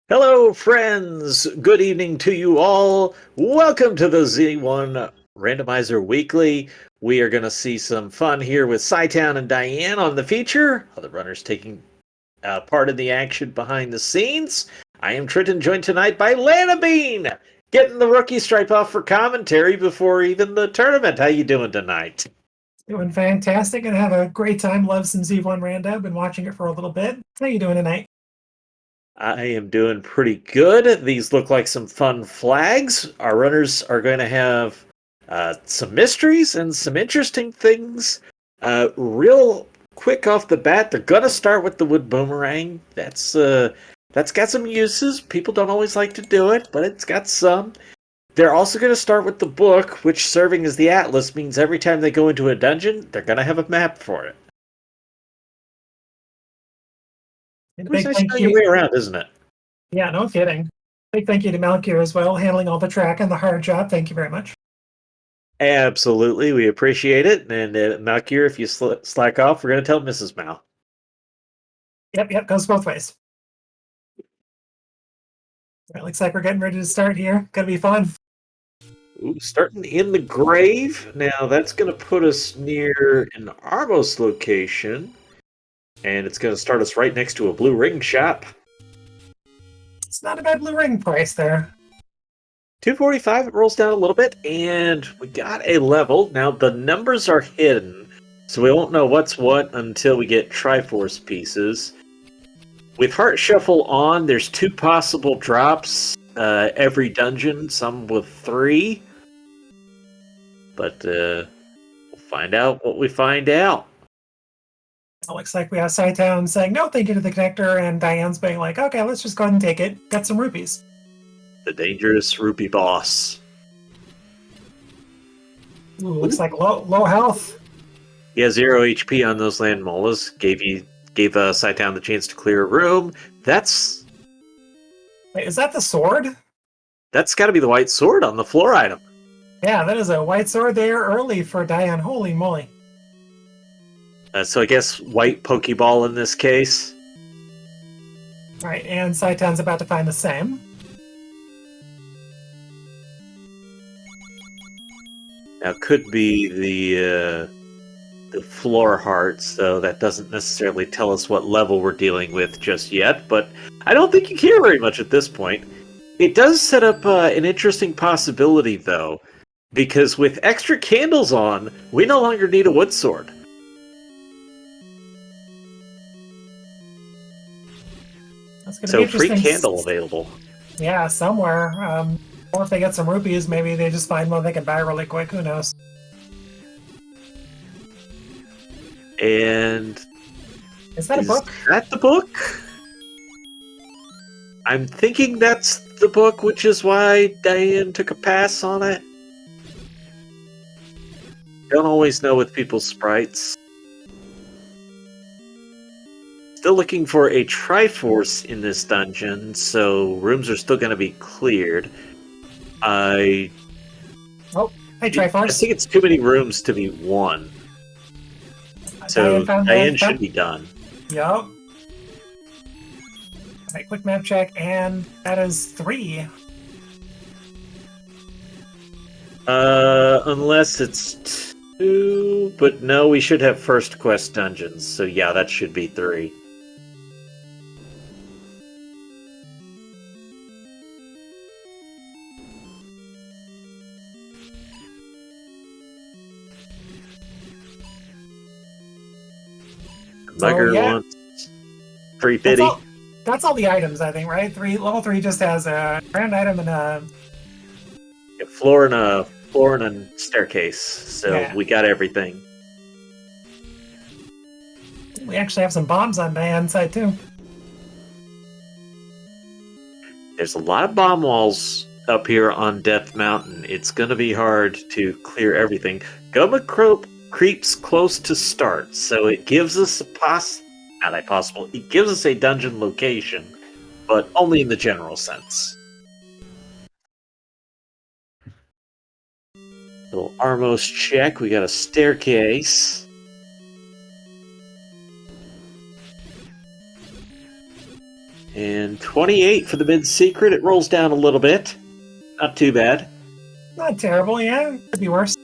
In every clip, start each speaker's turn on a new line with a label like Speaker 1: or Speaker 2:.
Speaker 1: Hello, friends. Good evening to you all. Welcome to the Z1 Randomizer Weekly. We are going to see some fun here with Scytown and Diane on the feature. Other runners taking part in the action behind the scenes. I am Trenton, joined tonight by Lana Bean, getting the rookie stripe off for commentary before even the tournament. How you doing tonight?
Speaker 2: Doing fantastic and have a great time. Love some Z1 Rando. Been watching it for a little bit. How you doing tonight?
Speaker 1: I am doing pretty good. These look like some fun flags. Our runners are going to have some mysteries and some interesting things. Real quick off the bat, they're going to start with the wood boomerang. That's got some uses. People don't always like to do it, but it's got some. They're also going to start with the book, which serving as the atlas means every time they go into a dungeon, they're going to have a map for it.
Speaker 2: And a
Speaker 1: It's
Speaker 2: big
Speaker 1: nice
Speaker 2: thank
Speaker 1: knowing your
Speaker 2: you.
Speaker 1: way around, isn't it?
Speaker 2: Yeah, no kidding. Big thank you to Malkier as well, handling all the track and the hard job. Thank you very much.
Speaker 1: Absolutely, we appreciate it. And Malkier, if you slack off, we're going to tell Mrs. Mal.
Speaker 2: Yep, goes both ways. It looks like we're getting ready to start here. Gonna be fun.
Speaker 1: Ooh, starting in the grave. Now, that's going to put us near an Armos location. And it's going to start us right next to a blue ring shop.
Speaker 2: It's not a bad blue ring price there.
Speaker 1: 245, it rolls down a little bit, and we got a level. Now, the numbers are hidden, so we won't know what's what until we get Triforce pieces. With Heart Shuffle on, there's 2 possible drops every dungeon, some with 3. But we'll find out what we find out.
Speaker 2: It looks like we have Scytown saying no thank you to the connector, and Diane's being like, okay, let's just go ahead and take it. Got some rupees.
Speaker 1: The dangerous rupee boss.
Speaker 2: Ooh, looks like low health.
Speaker 1: He has 0 HP on those land molas. Gave Scytown the chance to clear a room. Wait,
Speaker 2: Wait, is that the sword?
Speaker 1: that's got to be the white sword on the floor item.
Speaker 2: Yeah, that is a white sword there early for Diane. Holy moly.
Speaker 1: So I guess white Pokeball in this case.
Speaker 2: Right, and Scytown's about to find the same.
Speaker 1: Now could be the floor heart, so that doesn't necessarily tell us what level we're dealing with just yet, but I don't think you care very much at this point. It does set up an interesting possibility, though, because with extra candles on, we no longer need a wood sword.
Speaker 2: That's gonna be
Speaker 1: So free
Speaker 2: interesting.
Speaker 1: candle available.
Speaker 2: Yeah, somewhere. Or if they get some rupees, maybe they just find one they can buy really quick. Who knows?
Speaker 1: And
Speaker 2: Is that a book?
Speaker 1: Is that the book? I'm thinking that's the book, which is why Diane took a pass on it. Don't always know with people's sprites. Still looking for a Triforce in this dungeon, so rooms are still going to be cleared.
Speaker 2: Hey, Triforce.
Speaker 1: I think it's too many rooms to be one. So Diane should be done.
Speaker 2: Yup. Alright, quick map check, and that is 3.
Speaker 1: Unless it's 2, but no, we should have first quest dungeons, so yeah, that should be 3. Mugger wants 3 pity.
Speaker 2: That's all the items, I think, right? Level 3 just has a grand item and a
Speaker 1: floor and a staircase. So yeah. We got everything.
Speaker 2: We actually have some bombs on Diane's side too.
Speaker 1: There's a lot of bomb walls up here on Death Mountain. It's going to be hard to clear everything. Goma creeps close to start, so it gives us it gives us a dungeon location, but only in the general sense. Little Armos check, we got a staircase. And 28 for the mid-secret. It rolls down a little bit. Not too bad.
Speaker 2: Not terrible, yeah. Could be worse.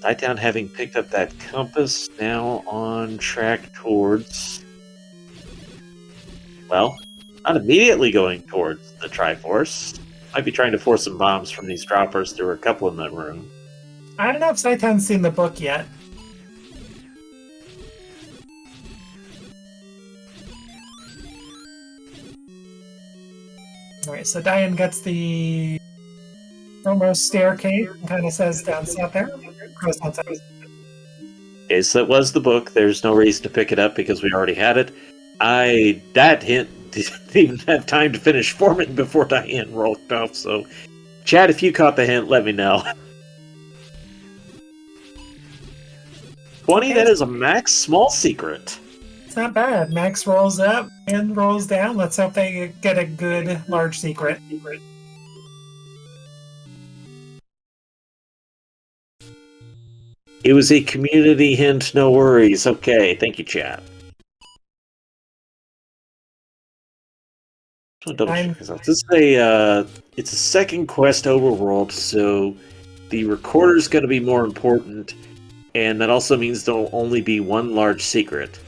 Speaker 1: Sighttown, having picked up that compass, now on track towards... Well, not immediately going towards the Triforce. Might be trying to force some bombs from these droppers. There were a couple in that room.
Speaker 2: I don't know if Sighttown's seen the book yet. Alright, so Diane gets the almost staircase and kind of says down south there. Goes down south.
Speaker 1: Okay, so that was the book. There's no reason to pick it up because we already had it. That hint didn't even have time to finish forming before Diane rolled off, so... Chad, if you caught the hint, let me know. 20,
Speaker 2: Okay.
Speaker 1: that is a max small secret.
Speaker 2: It's not bad. Max rolls up and rolls down. Let's hope they get a good large secret.
Speaker 1: It was a community hint, no worries. Okay, thank you, chat. Double check this out. This is it's a second quest overworld, so the recorder's going to be more important, and that also means there'll only be one large secret.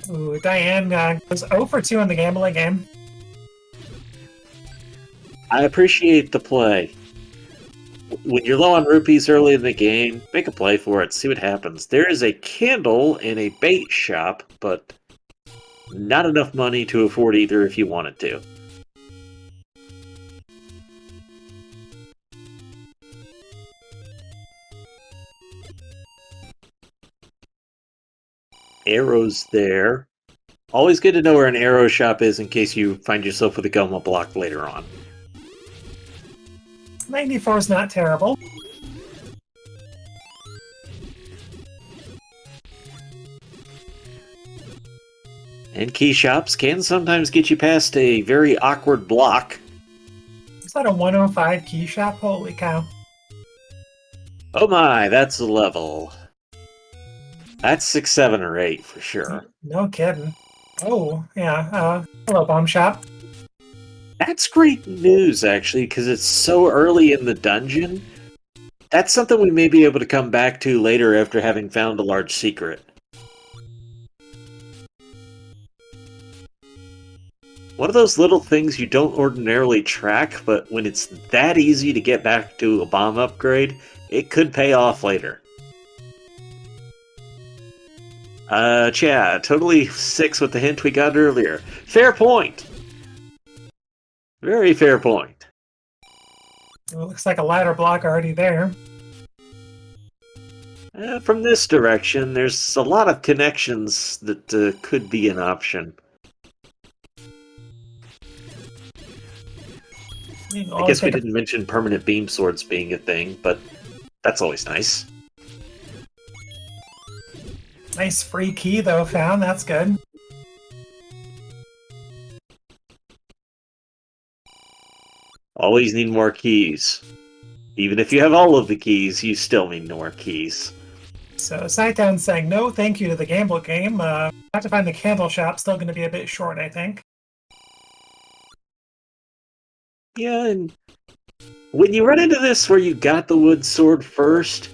Speaker 2: Ooh, Diane goes 0 for 2 in the gambling game.
Speaker 1: I appreciate the play. When you're low on rupees early in the game, make a play for it, see what happens. There is a candle in a bait shop, but not enough money to afford either if you wanted to. Arrows there. Always good to know where an arrow shop is in case you find yourself with a Goma block later on.
Speaker 2: 94 is not terrible.
Speaker 1: And key shops can sometimes get you past a very awkward block.
Speaker 2: Is that a 105 key shop? Holy cow.
Speaker 1: Oh my, that's a level. That's 6, 7, or 8 for sure.
Speaker 2: No kidding. Oh, yeah. Hello, bomb shop.
Speaker 1: That's great news, actually, because it's so early in the dungeon. That's something we may be able to come back to later after having found a large secret. One of those little things you don't ordinarily track, but when it's that easy to get back to a bomb upgrade, it could pay off later. Chad, totally 6 with the hint we got earlier. Fair point! Very fair point.
Speaker 2: It looks like a ladder block already there.
Speaker 1: From this direction, there's a lot of connections that could be an option. I guess we didn't mention permanent beam swords being a thing, but that's always nice.
Speaker 2: Nice free key, though, found. That's good.
Speaker 1: Always need more keys. Even if you have all of the keys, you still need more keys.
Speaker 2: So, Sighttown's saying no thank you to the gamble game. Have to find the candle shop. Still going to be a bit short, I think.
Speaker 1: Yeah, and when you run into this where you got the wood sword first,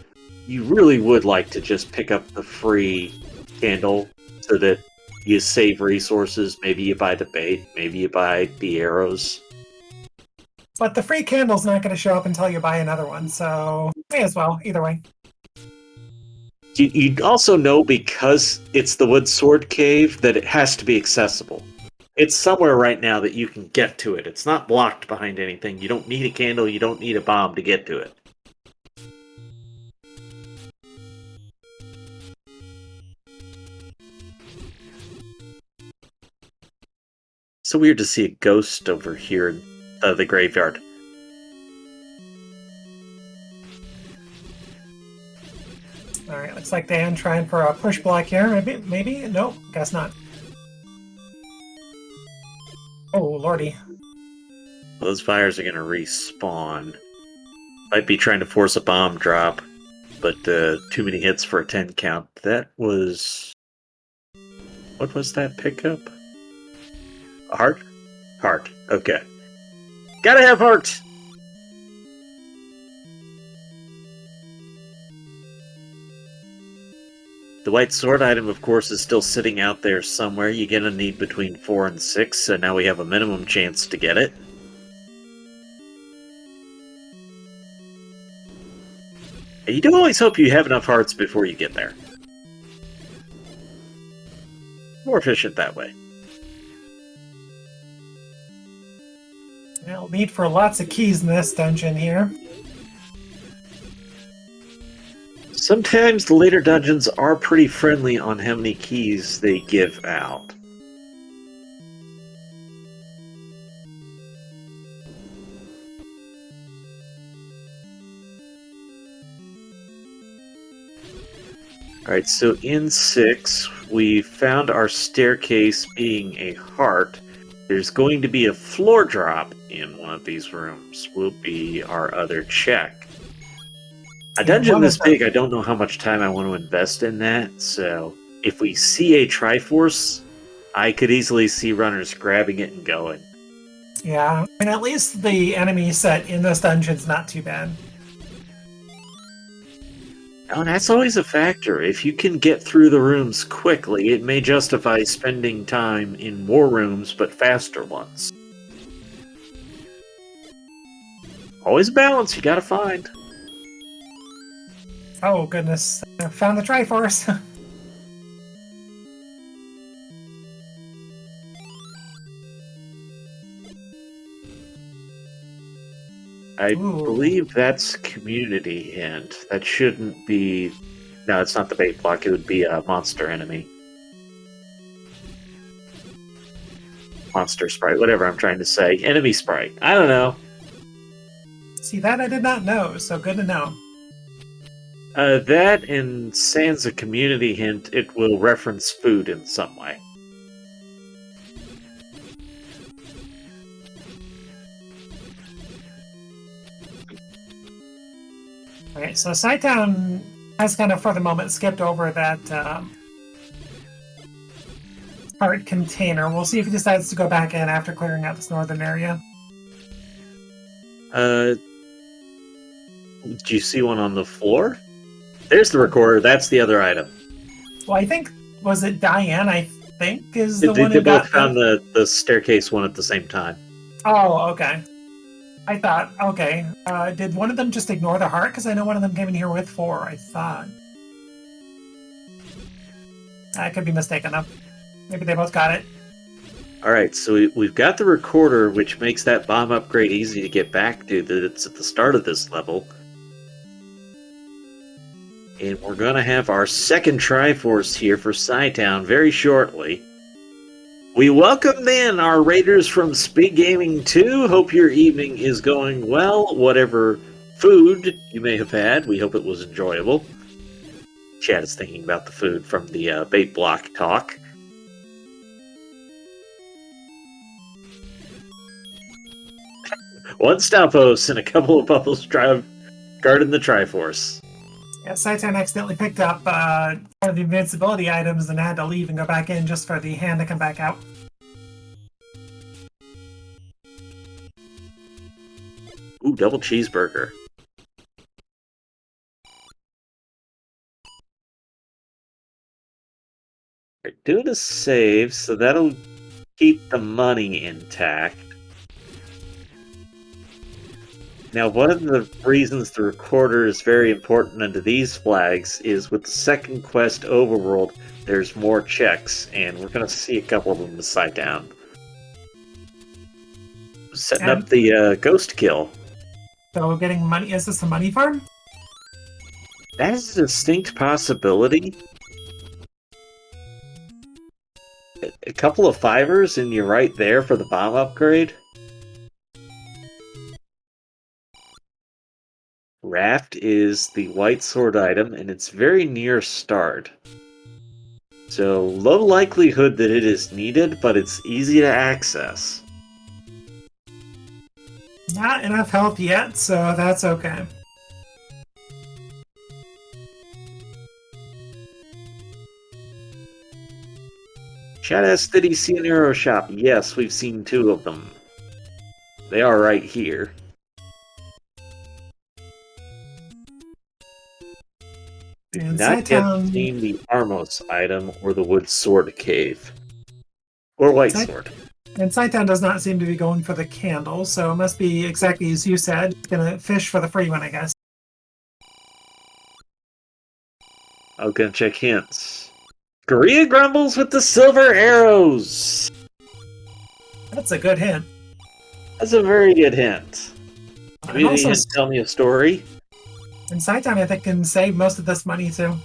Speaker 1: you really would like to just pick up the free candle so that you save resources. Maybe you buy the bait, maybe you buy the arrows.
Speaker 2: But the free candle's not going to show up until you buy another one, so may as well, either way.
Speaker 1: You also know, because it's the wood sword cave, that it has to be accessible. It's somewhere right now that you can get to it. It's not blocked behind anything. You don't need a candle, you don't need a bomb to get to it. So weird to see a ghost over here in the graveyard.
Speaker 2: Alright, looks like Dan trying for a push block here. Maybe? Nope, guess not. Oh, lordy.
Speaker 1: Those fires are going to respawn. Might be trying to force a bomb drop, but too many hits for a 10 count. That was What was that pickup? A heart? Heart. Okay. Gotta have heart! The white sword item, of course, is still sitting out there somewhere. You're gonna need between 4 and 6, so now we have a minimum chance to get it. And you do always hope you have enough hearts before you get there. More efficient that way.
Speaker 2: We'll need for lots of keys in this dungeon here.
Speaker 1: Sometimes the later dungeons are pretty friendly on how many keys they give out. Alright, so in 6, we found our staircase being a heart. There's going to be a floor drop in one of these rooms. Will be our other check. A dungeon this big, I don't know how much time I want to invest in that, so if we see a Triforce, I could easily see runners grabbing it and going.
Speaker 2: Yeah, and at least the enemy set in this dungeon's not too bad.
Speaker 1: Oh, and that's always a factor. If you can get through the rooms quickly, it may justify spending time in more rooms, but faster ones. Always a balance you gotta find.
Speaker 2: Oh, goodness. I found the Triforce.
Speaker 1: I believe that's community hint. That shouldn't be... No, it's not the bait block. It would be a monster enemy. Monster sprite, whatever I'm trying to say. Enemy sprite. I don't know.
Speaker 2: See, that I did not know, so good to know.
Speaker 1: That and sans a community hint, it will reference food in some way.
Speaker 2: Alright, so Scytown has kind of for the moment skipped over that heart container. We'll see if he decides to go back in after clearing out this northern area.
Speaker 1: Do you see one on the floor? There's the recorder. That's the other item.
Speaker 2: Well, I think, was it Diane, I think, is the one
Speaker 1: They
Speaker 2: who got
Speaker 1: both found the staircase one at the same time.
Speaker 2: Oh, okay. I thought, okay. Did one of them just ignore the heart? Because I know one of them came in here with 4, I thought. I could be mistaken, though. Maybe they both got it.
Speaker 1: Alright, so we've got the recorder, which makes that bomb upgrade easy to get back to. That it's at the start of this level. And we're going to have our second Triforce here for Scytown very shortly. We welcome in our raiders from Speed Gaming 2. Hope your evening is going well. Whatever food you may have had, we hope it was enjoyable. Chad is thinking about the food from the bait block talk. One Stalpos and a couple of bubbles guarding the Triforce.
Speaker 2: Yeah, Scytown accidentally picked up one of the invincibility items and had to leave and go back in just for the hand to come back out.
Speaker 1: Ooh, double cheeseburger. Doing a save, so that'll keep the money intact. Now, one of the reasons the recorder is very important under these flags is with the second quest overworld, there's more checks, and we're going to see a couple of them to Scytown. Setting up the ghost kill.
Speaker 2: So getting money, is this a money farm?
Speaker 1: That is a distinct possibility. A couple of 5ers and you're right there for the bomb upgrade. Raft is the white sword item, and it's very near start. So, low likelihood that it is needed, but it's easy to access.
Speaker 2: Not enough health yet, so that's okay.
Speaker 1: Chat asked, did he see an arrow shop? Yes, we've seen 2 of them. They are right here. Not yet seen the Armos item or the wood sword cave. Or white sword.
Speaker 2: And Scytown does not seem to be going for the candle, so it must be exactly as you said. It's gonna fish for the free one, I guess.
Speaker 1: I'm gonna check hints. Korea grumbles with the silver arrows!
Speaker 2: That's a good hint.
Speaker 1: That's a very good hint. Community
Speaker 2: also,
Speaker 1: hint, tell me a story.
Speaker 2: And Scytown, I think, can save most of this money, too.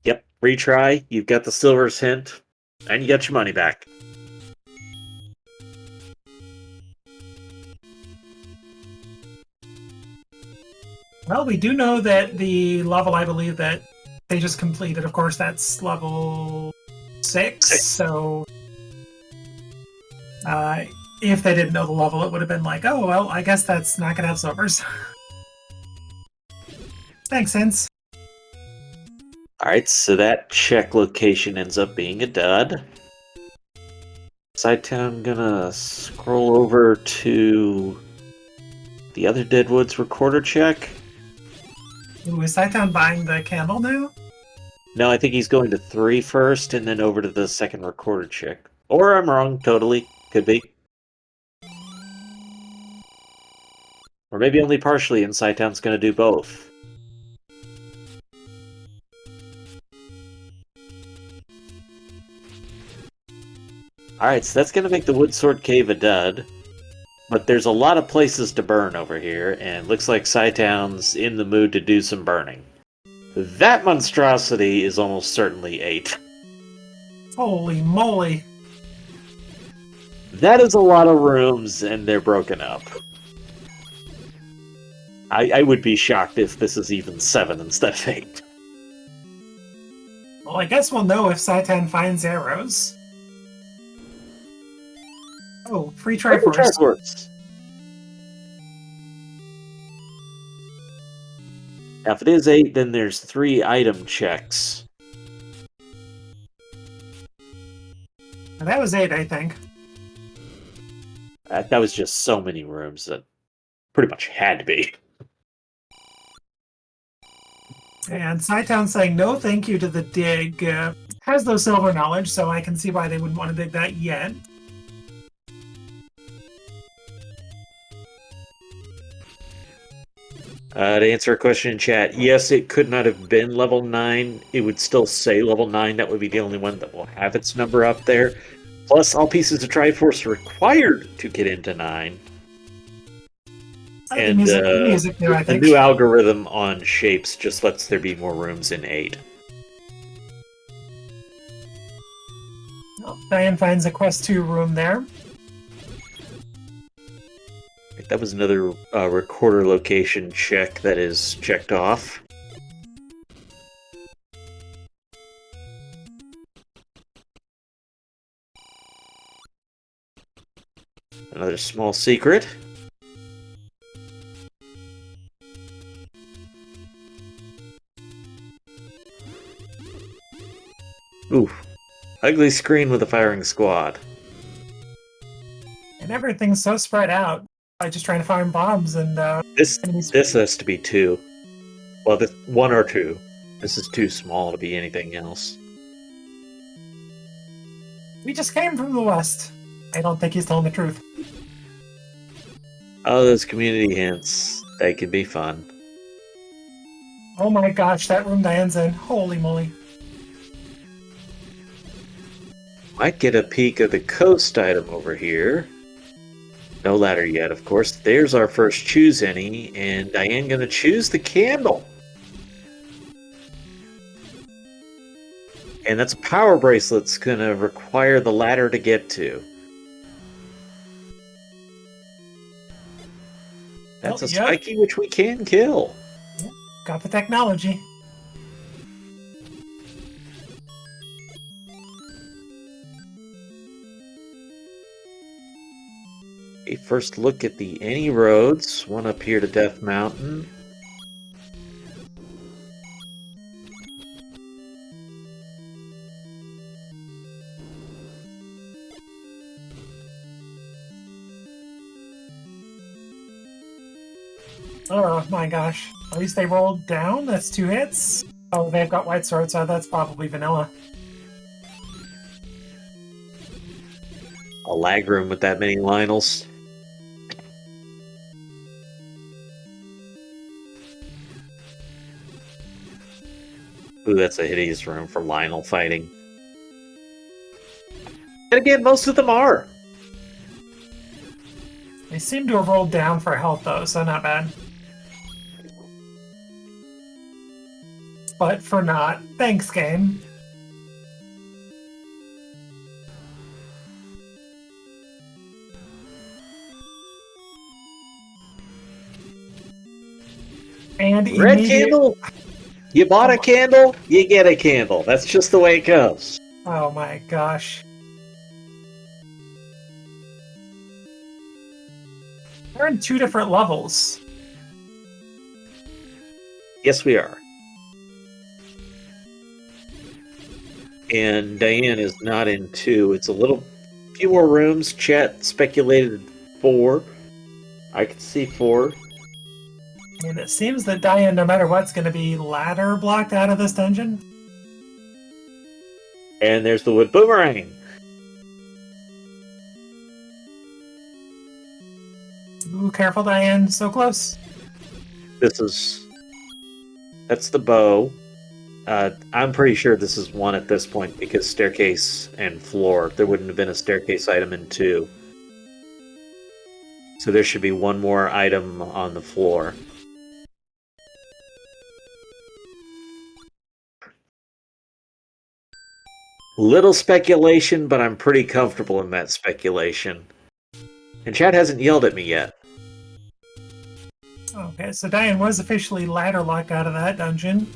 Speaker 1: Yep, retry, you've got the silver's hint, and you got your money back.
Speaker 2: Well, we do know that the level, I believe, that they just completed, of course, that's level 6, so... if they didn't know the level, it would have been like, oh, well, I guess that's not gonna have silvers. Thanks, Hints.
Speaker 1: Alright, so that check location ends up being a dud. Sidetown gonna scroll over to the other Deadwoods recorder check.
Speaker 2: Ooh, is Sidetown buying the candle now?
Speaker 1: No, I think he's going to 3 first, and then over to the second recorder check. Or I'm wrong, totally. Could be. Or maybe only partially, and Sidetown's gonna do both. Alright, so that's gonna make the Wood Sword Cave a dud. But there's a lot of places to burn over here, and looks like Sidetown's in the mood to do some burning. That monstrosity is almost certainly 8.
Speaker 2: Holy moly!
Speaker 1: That is a lot of rooms, and they're broken up. I would be shocked if this is even 7 instead of 8.
Speaker 2: Well, I guess we'll know if Saitan finds arrows. Oh, free Triforce.
Speaker 1: Now, if it is 8, then there's 3 item checks.
Speaker 2: That was 8, I think.
Speaker 1: That was just so many rooms that pretty much had to be.
Speaker 2: And Scytown saying no thank you to the dig. Has no silver knowledge, so I can see why they wouldn't want to dig that yet.
Speaker 1: To answer a question in chat, yes, it could not have been level 9. It would still say level 9. That would be the only one that will have its number up there. Plus, all pieces of Triforce are required to get into 9. And the new algorithm on shapes just lets there be more rooms in 8.
Speaker 2: Well, Diane finds a Quest 2 room there.
Speaker 1: That was another recorder location check that is checked off. Another small secret. Ooh, ugly screen with a firing squad.
Speaker 2: And everything's so spread out. By just trying to find bombs and
Speaker 1: this has to be 2. Well, this 1 or 2. This is too small to be anything else.
Speaker 2: We just came from the west. I don't think he's telling the truth.
Speaker 1: Oh, those community hints. They can be fun.
Speaker 2: Oh my gosh, that room Diane's in. Holy moly.
Speaker 1: Might get a peek of the coast item over here. No ladder yet, of course. There's our first choose any, and Diane gonna choose the candle. And that's a power bracelet that's gonna require the ladder to get to. That's a spiky which we can kill.
Speaker 2: Yep. Got the technology.
Speaker 1: A first look at the any roads. One up here to Death Mountain.
Speaker 2: Oh my gosh. At least they rolled down. That's 2 hits. Oh, they've got white swords, so that's probably vanilla.
Speaker 1: A lag room with that many Lionels. Ooh, that's a hideous room for Lionel fighting. And again, most of them are.
Speaker 2: They seem to have rolled down for health, though, so not bad. But for not, thanks, game. And
Speaker 1: Red candle? You bought a candle, you get a candle. That's just the way it goes.
Speaker 2: Oh my gosh. They're in 2 different levels.
Speaker 1: Yes, we are. And Diane is not in 2. It's a few more rooms. Chat speculated 4. I can see 4.
Speaker 2: And it seems that Diane, no matter what's going to be ladder blocked out of this dungeon.
Speaker 1: And there's the wood boomerang.
Speaker 2: Ooh, careful, Diane. So close.
Speaker 1: That's the bow. I'm pretty sure this is 1 at this point because staircase and floor. There wouldn't have been a staircase item in 2. So there should be 1 more item on the floor. Little speculation, but I'm pretty comfortable in that speculation. And chat hasn't yelled at me yet.
Speaker 2: Okay, so Diane was officially ladder locked out of that dungeon.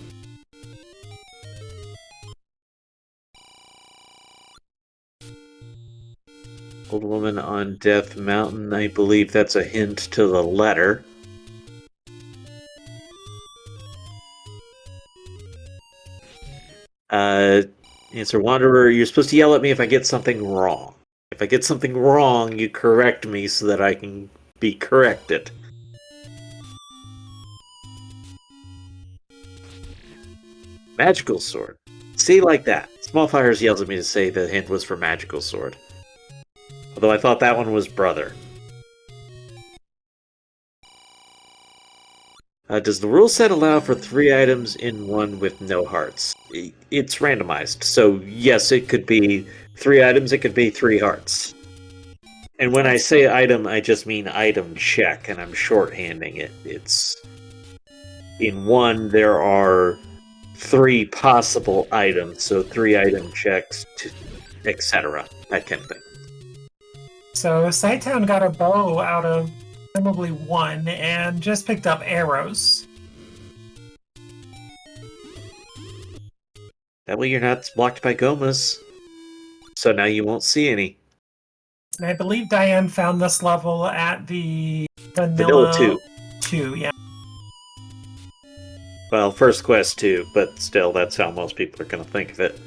Speaker 1: Old woman on Death Mountain. I believe that's a hint to the letter. Answer Wanderer, you're supposed to yell at me if I get something wrong. If I get something wrong, you correct me so that I can be corrected. Magical sword. See, like that. Small Fires yells at me to say the hint was for magical sword. Although I thought that one was brother. Does the rule set allow for 3 items in 1 with no hearts? It's randomized, so yes, it could be 3 items, it could be 3 hearts. And when I say item, I just mean item check, and I'm shorthanding it. It's... In 1, there are 3 possible items, so 3 item checks, etc. That kind of thing.
Speaker 2: So Sighttown got a bow out of presumably 1 and just picked up arrows.
Speaker 1: That way you're not blocked by Gomas. So now you won't see any.
Speaker 2: And I believe Diane found this level at the
Speaker 1: Vanilla 2.
Speaker 2: 2, yeah.
Speaker 1: Well, first quest 2, but still, that's how most people are going to think of it.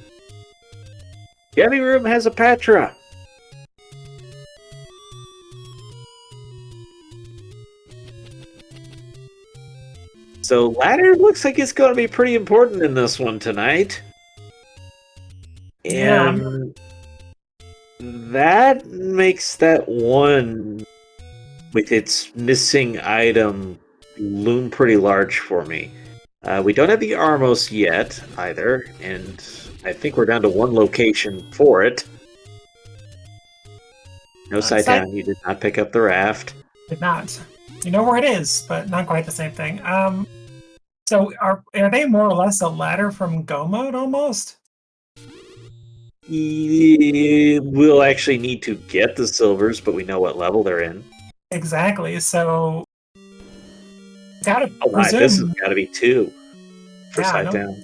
Speaker 1: Gammy Room has a Patra! So ladder looks like it's going to be pretty important in this one tonight. And that makes that 1 with its missing item loom pretty large for me. We don't have the Armos yet either, and I think we're down to 1 location for it. No Sighttown, you did not pick up the raft.
Speaker 2: Did not. You know where it is, but not quite the same thing. So are they more or less a ladder from Go Mode almost?
Speaker 1: We'll actually need to get the silvers, but we know what level they're in.
Speaker 2: Exactly, so... Gotta
Speaker 1: oh my,
Speaker 2: presume...
Speaker 1: this has got to be 2 for
Speaker 2: yeah,
Speaker 1: Sighttown.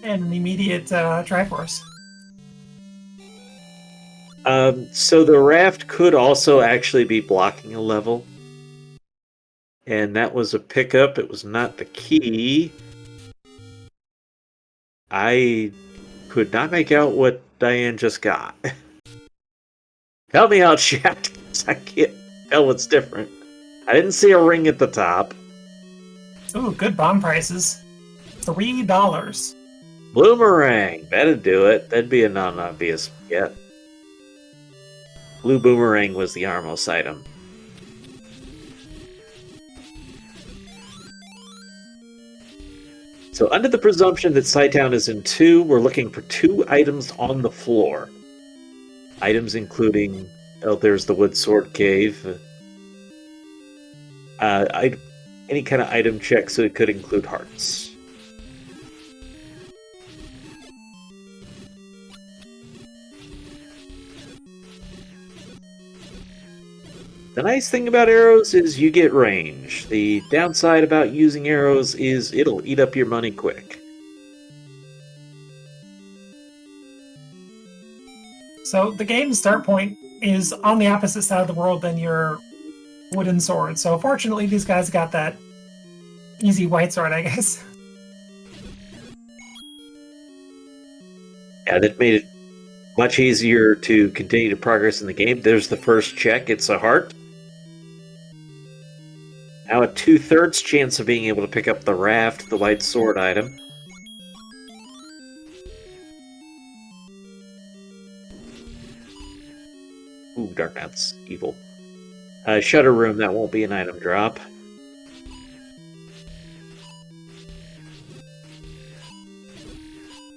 Speaker 2: And an immediate Triforce.
Speaker 1: So the raft could also actually be blocking a level. And that was a pickup. It was not the key. I could not make out what Diane just got. Help me out, chat. I can't tell what's different. I didn't see a ring at the top.
Speaker 2: Ooh, good bomb prices. $3.
Speaker 1: Bloomerang, that'd do it. That'd be a non-obvious get. Blue Boomerang was the Armos item. So under the presumption that Scytown is in 2, we're looking for 2 items on the floor. Items including, oh, there's the Wood Sword Cave. Any kind of item check, so it could include hearts. The nice thing about arrows is you get range. The downside about using arrows is it'll eat up your money quick.
Speaker 2: So the game's start point is on the opposite side of the world than your wooden sword. So fortunately, these guys got that easy white sword, I guess.
Speaker 1: Yeah, that made it much easier to continue to progress in the game. There's the first check. It's a heart. Now a 2/3 chance of being able to pick up the raft, the white sword item. Ooh, Dark Knight's evil. Shutter Room, that won't be an item drop.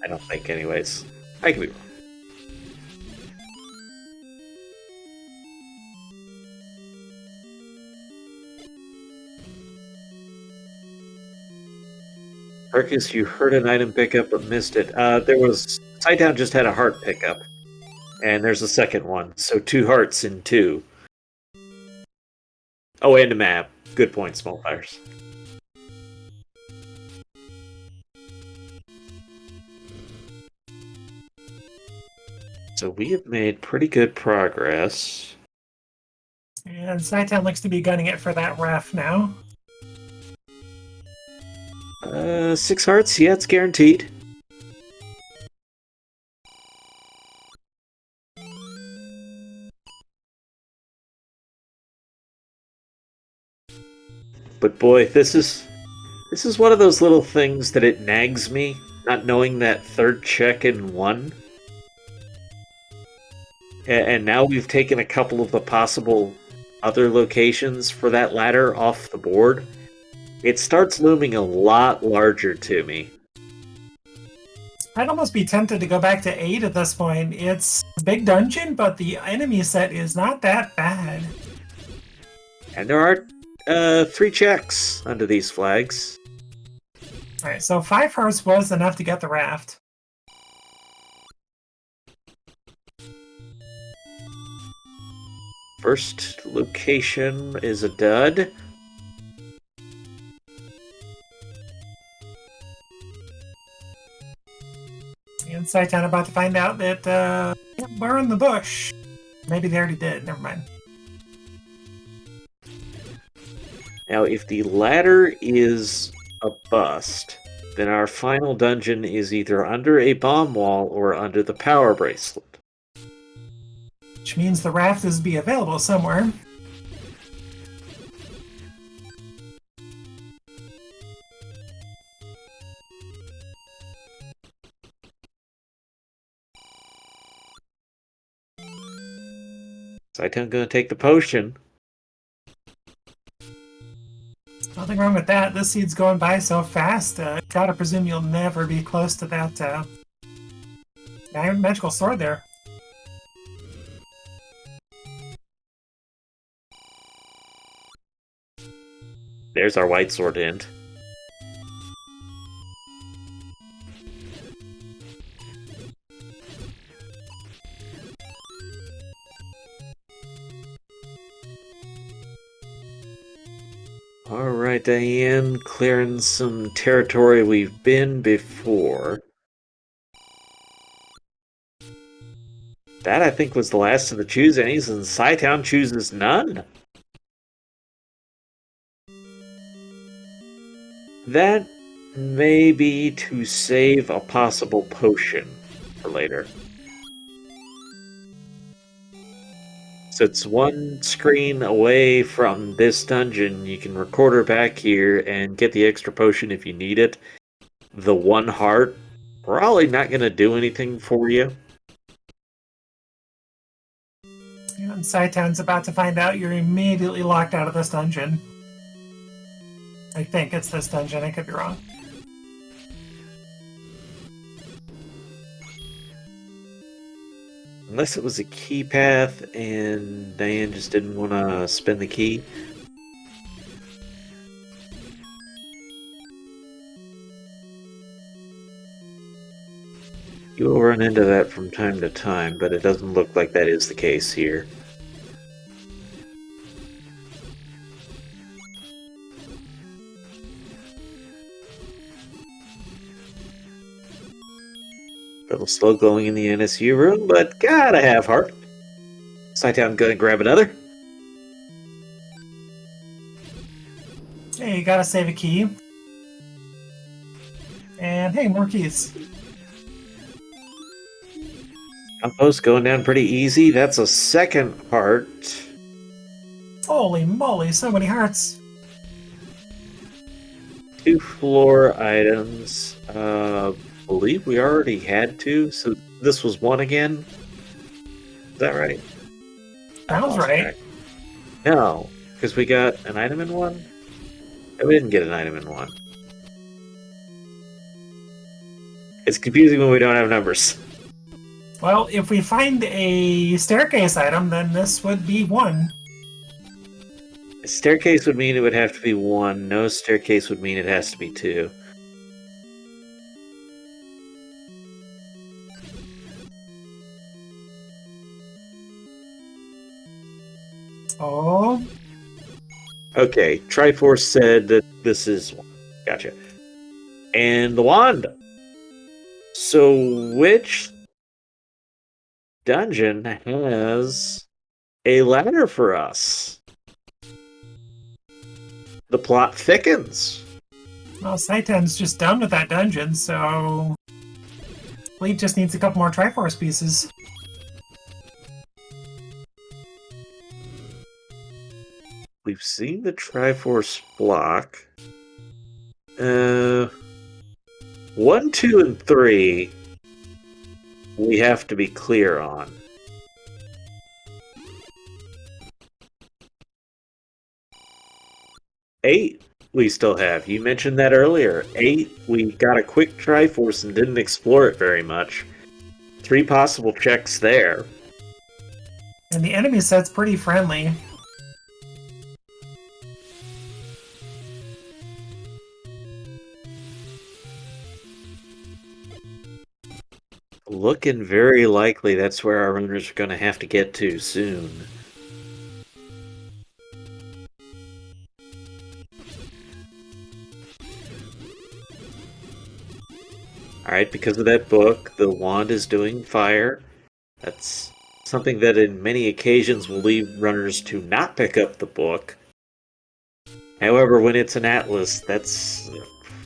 Speaker 1: I don't think, anyways. I could be wrong. Marcus, you heard an item pickup but missed it. There was... Scytown just had a heart pickup. And there's a second one. So 2 hearts in 2. Oh, and a map. Good point, Smallfires. So we have made pretty good progress.
Speaker 2: And Scytown looks to be gunning it for that raft now.
Speaker 1: 6 hearts, yeah, it's guaranteed. But boy, this is one of those little things that it nags me, not knowing that third check in 1. And now we've taken a couple of the possible other locations for that ladder off the board. It starts looming a lot larger to me.
Speaker 2: I'd almost be tempted to go back to 8 at this point. It's a big dungeon, but the enemy set is not that bad.
Speaker 1: And there are 3 checks under these flags.
Speaker 2: Alright, so 5 hearts was enough to get the raft.
Speaker 1: First location is a dud.
Speaker 2: And Scytown about to find out that we're in the bush. Maybe they already did, never mind.
Speaker 1: Now, if the ladder is a bust, then our final dungeon is either under a bomb wall or under the power bracelet.
Speaker 2: Which means the raft is be available somewhere.
Speaker 1: Scytown gonna take the potion.
Speaker 2: Nothing wrong with that. This seed's going by so fast. Gotta presume you'll never be close to that magical sword there.
Speaker 1: There's our white sword hint. Alright, Diane, clearing some territory we've been before. That, I think, was the last of the choose any's, and Scytown chooses none. That may be to save a possible potion for later. So it's one screen away from this dungeon. You can record her back here and get the extra potion if you need it. The one heart, probably not going to do anything for you.
Speaker 2: And Saiten's about to find out you're immediately locked out of this dungeon. I think it's this dungeon, I could be wrong.
Speaker 1: Unless it was a key path and Diane just didn't want to spend the key. You will run into that from time to time, but it doesn't look like that is the case here. Little slow going in the NSU room, but gotta have heart. Saitan gonna grab another.
Speaker 2: Hey, you gotta save a key. And hey, more keys.
Speaker 1: Outpost going down pretty easy. That's a second heart.
Speaker 2: Holy moly, so many hearts.
Speaker 1: 2 floor items. Believe we already had 2, so this was 1 again. Is that right?
Speaker 2: Sounds right.
Speaker 1: No, because we got an item in 1. No, we didn't get an item in 1. It's confusing when we don't have numbers.
Speaker 2: Well, if we find a staircase item, then this would be 1.
Speaker 1: A staircase would mean it would have to be 1. No staircase would mean it has to be 2.
Speaker 2: Oh.
Speaker 1: Okay, Triforce said that this is 1. Gotcha. And the wand. So which dungeon has a ladder for us? The plot thickens.
Speaker 2: Well, Saiten's just done with that dungeon, so Fleet just needs a couple more Triforce pieces.
Speaker 1: We've seen the Triforce block. 1, 2, and 3 we have to be clear on. 8 we still have. You mentioned that earlier. 8, we got a quick Triforce and didn't explore it very much. 3 possible checks there.
Speaker 2: And the enemy set's pretty friendly.
Speaker 1: Looking very likely that's where our runners are going to have to get to soon. Alright, because of that book, the wand is doing fire. That's something that in many occasions will lead runners to not pick up the book. However, when it's an atlas, that's a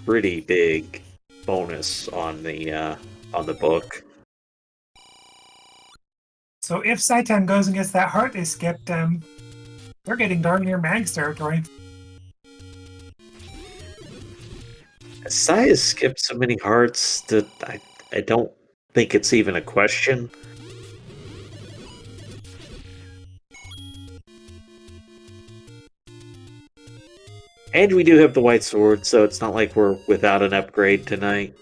Speaker 1: pretty big bonus on the book.
Speaker 2: So if Saiten goes and gets that heart they skipped, they're getting darn near Mag's territory.
Speaker 1: Sai has skipped so many hearts that I don't think it's even a question. And we do have the white sword, so it's not like we're without an upgrade tonight.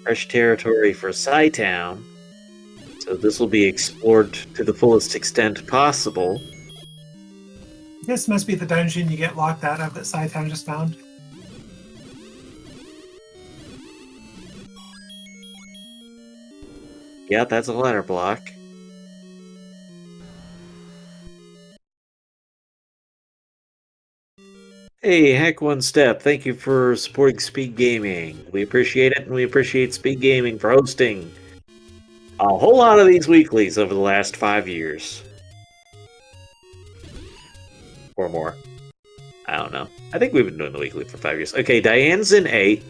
Speaker 1: Fresh territory for Town, so this will be explored to the fullest extent possible.
Speaker 2: This must be the dungeon you get locked out of that Saiten just found.
Speaker 1: Yeah, that's a ladder block. Hey, Hack One Step, thank you for supporting Speed Gaming. We appreciate it, and we appreciate Speed Gaming for hosting a whole lot of these weeklies over the last 5 years. or more. I don't know. I think we've been doing the weekly for 5 years. Okay, Diane's in 8.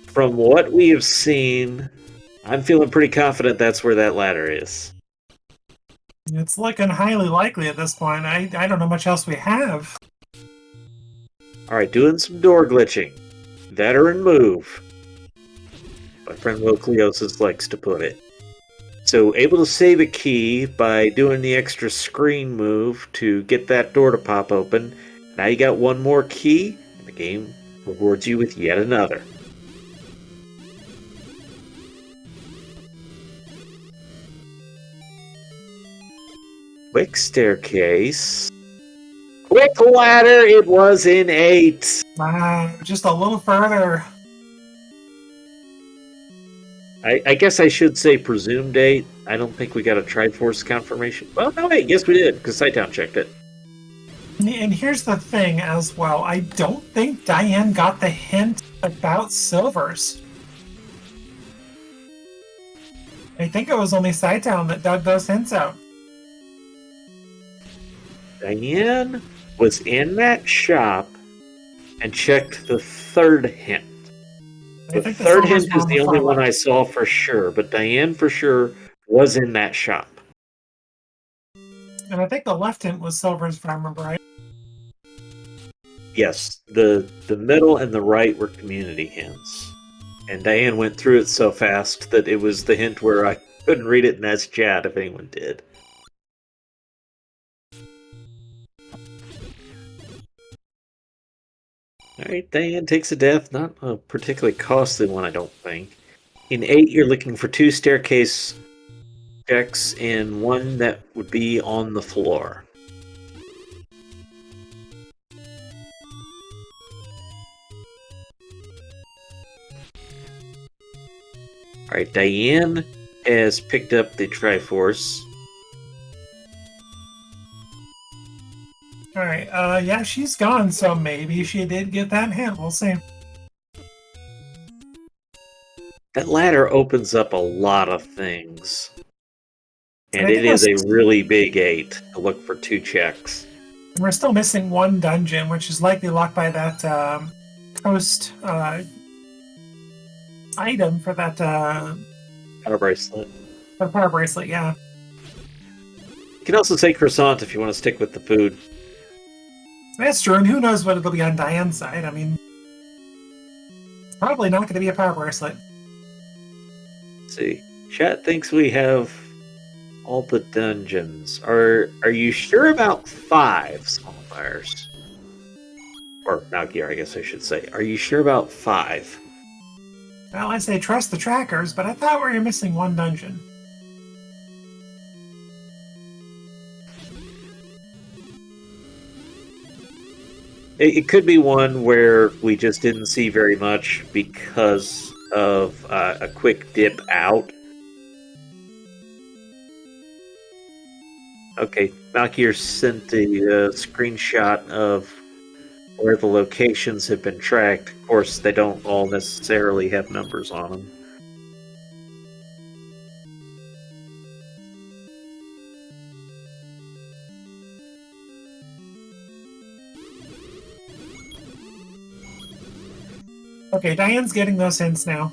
Speaker 1: From what we have seen, I'm feeling pretty confident that's where that ladder is.
Speaker 2: It's looking highly likely at this point. I don't know much else we have.
Speaker 1: Alright, doing some door glitching. Veteran move. My friend Will Cleosis likes to put it. So, able to save a key by doing the extra screen move to get that door to pop open. Now you got one more key, and the game rewards you with yet another. Quick staircase. Quick ladder, it was in 8.
Speaker 2: Just a little further.
Speaker 1: I guess I should say presumed 8. I don't think we got a Triforce confirmation. Well, no, wait, yes we did, because Sighttown checked it.
Speaker 2: And here's the thing as well. I don't think Diane got the hint about silvers. I think it was only Sighttown that dug those hints out.
Speaker 1: Diane was in that shop and checked the third hint. The third hint is the only one I saw for sure, but Diane for sure was in that shop.
Speaker 2: And I think the left hint was silvers, if I remember right.
Speaker 1: Yes, the middle and the right were community hints. And Diane went through it so fast that it was the hint where I couldn't read it in S chat if anyone did. Alright, Diane takes a death. Not a particularly costly one, I don't think. In 8, you're looking for 2 staircase checks and one that would be on the floor. Alright, Diane has picked up the Triforce.
Speaker 2: Alright, yeah, she's gone, so maybe she did get that hint. We'll see.
Speaker 1: That ladder opens up a lot of things. And it is a really big 8 to look for 2 checks.
Speaker 2: We're still missing one dungeon, which is likely locked by that coast item for that
Speaker 1: Power bracelet.
Speaker 2: the power bracelet, yeah.
Speaker 1: You can also say croissant if you want to stick with the food.
Speaker 2: That's true, and who knows what it'll be on Diane's side. I mean, it's probably not going to be a power bracelet.
Speaker 1: Let's see. Chat thinks we have all the dungeons. Are you sure about 5 Smallfires? Or Malkier, I guess I should say. Are you sure about 5?
Speaker 2: Well, I say trust the trackers, but I thought we were missing one dungeon.
Speaker 1: It could be one where we just didn't see very much because of a quick dip out. Okay, Malkier sent a screenshot of where the locations have been tracked. Of course, they don't all necessarily have numbers on them.
Speaker 2: Okay, Diane's getting those hints now.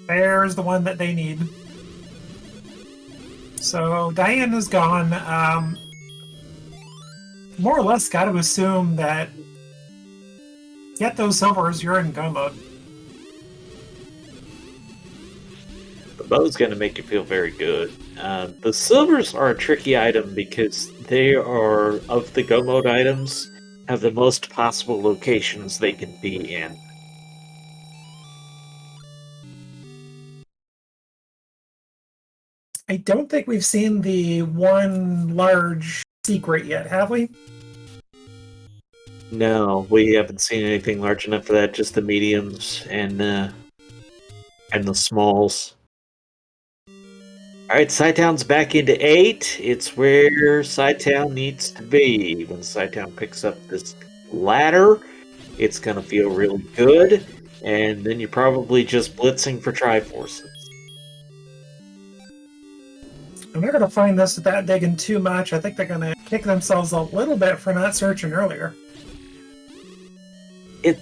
Speaker 2: There's the one that they need. So Diane is gone. More or less got to assume that get those silvers, you're in go mode.
Speaker 1: The bow's going to make you feel very good. The silvers are a tricky item because they are, of the go mode items, have the most possible locations they can be in.
Speaker 2: I don't think we've seen the one large secret yet, have we?
Speaker 1: No, we haven't seen anything large enough for that. Just the mediums and the smalls. All right, Sighttown's back into 8. It's where Sighttown needs to be. When Sighttown picks up this ladder, it's gonna feel really good, and then you're probably just blitzing for Triforces.
Speaker 2: And they're going to find this without digging too much. I think they're going to kick themselves a little bit for not searching earlier.
Speaker 1: It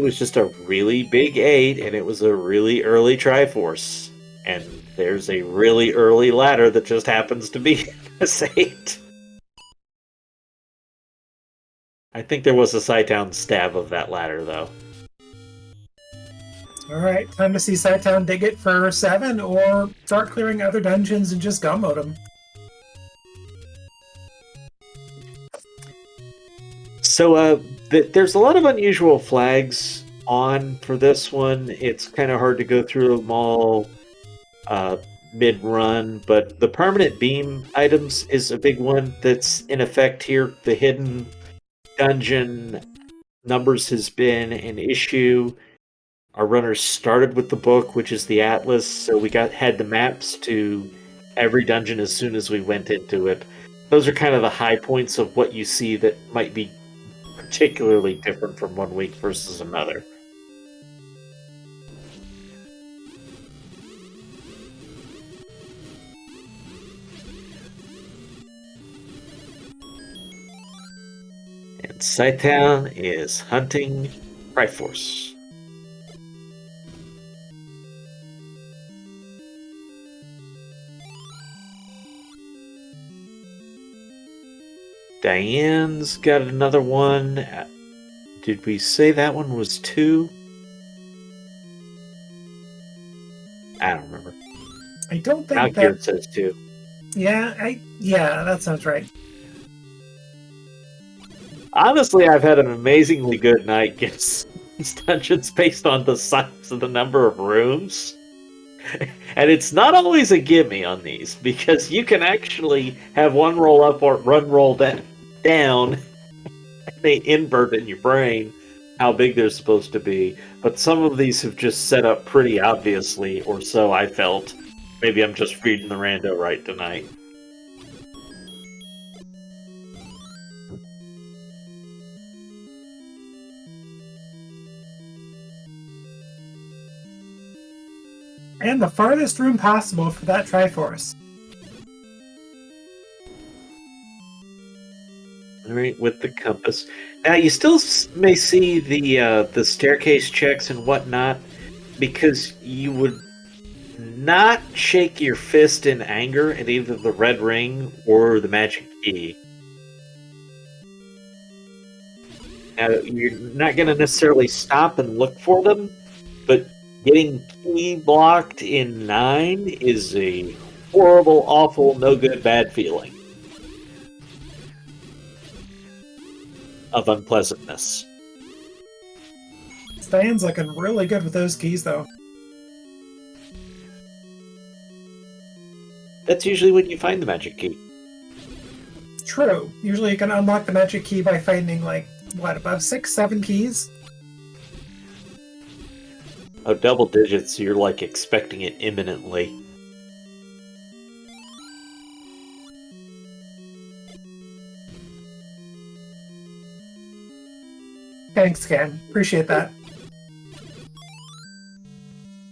Speaker 1: was just a really big 8, and it was a really early Triforce. And there's a really early ladder that just happens to be this 8. I think there was a Sighttown stab of that ladder, though.
Speaker 2: Alright, time to see Sighttown dig it for 7, or start clearing other dungeons and just gun mode them.
Speaker 1: So, there's a lot of unusual flags on for this one. It's kind of hard to go through them all mid-run, but the permanent beam items is a big one that's in effect here. The hidden dungeon numbers has been an issue. Our runners started with the book, which is the Atlas, so we had the maps to every dungeon as soon as we went into it. Those are kind of the high points of what you see that might be particularly different from one week versus another. And Sighttown is hunting Triforce. Diane's got another one. Did we say that one was 2? I don't remember.
Speaker 2: I don't think
Speaker 1: Out here it says 2.
Speaker 2: Yeah, that sounds right.
Speaker 1: Honestly, I've had an amazingly good night against these dungeons based on the size of the number of rooms. And it's not always a gimme on these, because you can actually have one roll up or roll down, and they invert in your brain how big they're supposed to be. But some of these have just set up pretty obviously, or so I felt. Maybe I'm just reading the rando right tonight.
Speaker 2: And the farthest room possible for that Triforce.
Speaker 1: All right, with the compass. Now you still may see the staircase checks and whatnot, because you would not shake your fist in anger at either the red ring or the magic key. Now you're not going to necessarily stop and look for them, but getting key blocked in 9 is a horrible, awful, no good, bad feeling of unpleasantness.
Speaker 2: Diane's looking really good with those keys, though.
Speaker 1: That's usually when you find the magic key.
Speaker 2: True. Usually you can unlock the magic key by finding, above 6, 7 keys?
Speaker 1: Oh, double digits, you're expecting it imminently.
Speaker 2: Thanks, Ken. Appreciate that.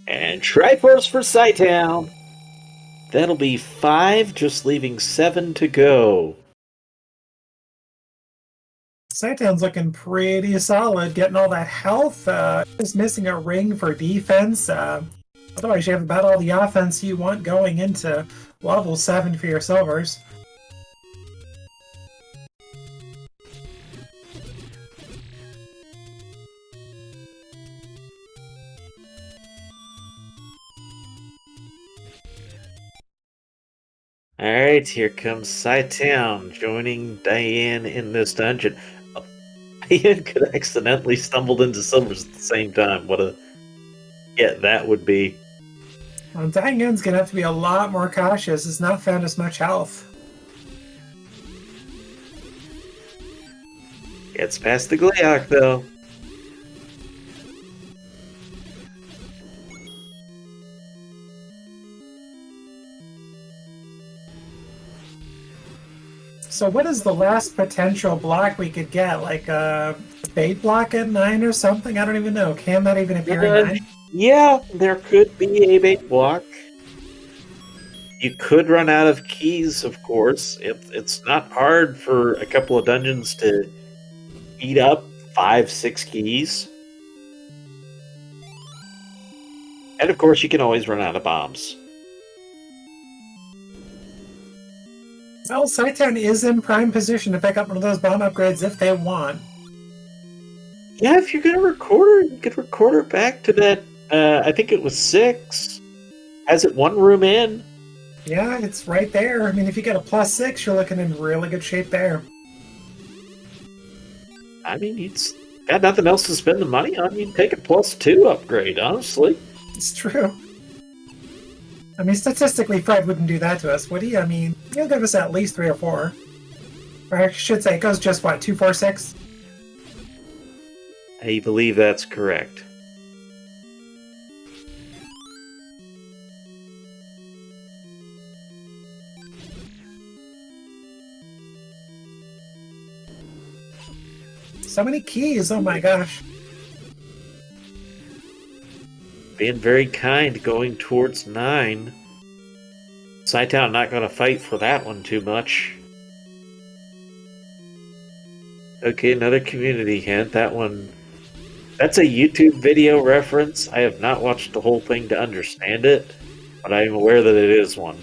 Speaker 1: And Triforce for Sighttown. That'll be 5, just leaving 7 to go.
Speaker 2: Sighttown's looking pretty solid, getting all that health. Just missing a ring for defense. Otherwise, you have about all the offense you want going into level 7 for your silvers.
Speaker 1: Alright, here comes Sighttown joining Diane in this dungeon. Oh, Diane could accidentally stumbled into silvers at the same time. What a get that would be.
Speaker 2: Well, Diane's gonna have to be a lot more cautious. It's not found as much health.
Speaker 1: Gets past the Gleeok, though.
Speaker 2: So what is the last potential block we could get? Like a bait block at 9 or something? I don't even know. Can that even appear at 9?
Speaker 1: Yeah, there could be a bait block. You could run out of keys, of course. It's not hard for a couple of dungeons to eat up 5, 6 keys. And of course, you can always run out of bombs.
Speaker 2: Well, Scytown is in prime position to pick up one of those bomb upgrades if they want.
Speaker 1: Yeah, if you're gonna record her, you could record her back to that. I think it was 6. Has it one room in?
Speaker 2: Yeah, it's right there. I mean, if you get a +6, you're looking in really good shape there.
Speaker 1: I mean, it's got nothing else to spend the money on. You'd take a +2 upgrade, honestly.
Speaker 2: It's true. I mean, statistically, Fred wouldn't do that to us, would he? I mean, he'll give us at least 3 or 4. Or I should say, it goes just, what, 2, 4, 6?
Speaker 1: I believe that's correct.
Speaker 2: So many keys, oh my gosh.
Speaker 1: Being very kind, going towards 9. Scytown not going to fight for that one too much. Okay, another community hint. That one... That's a YouTube video reference. I have not watched the whole thing to understand it, but I am aware that it is one.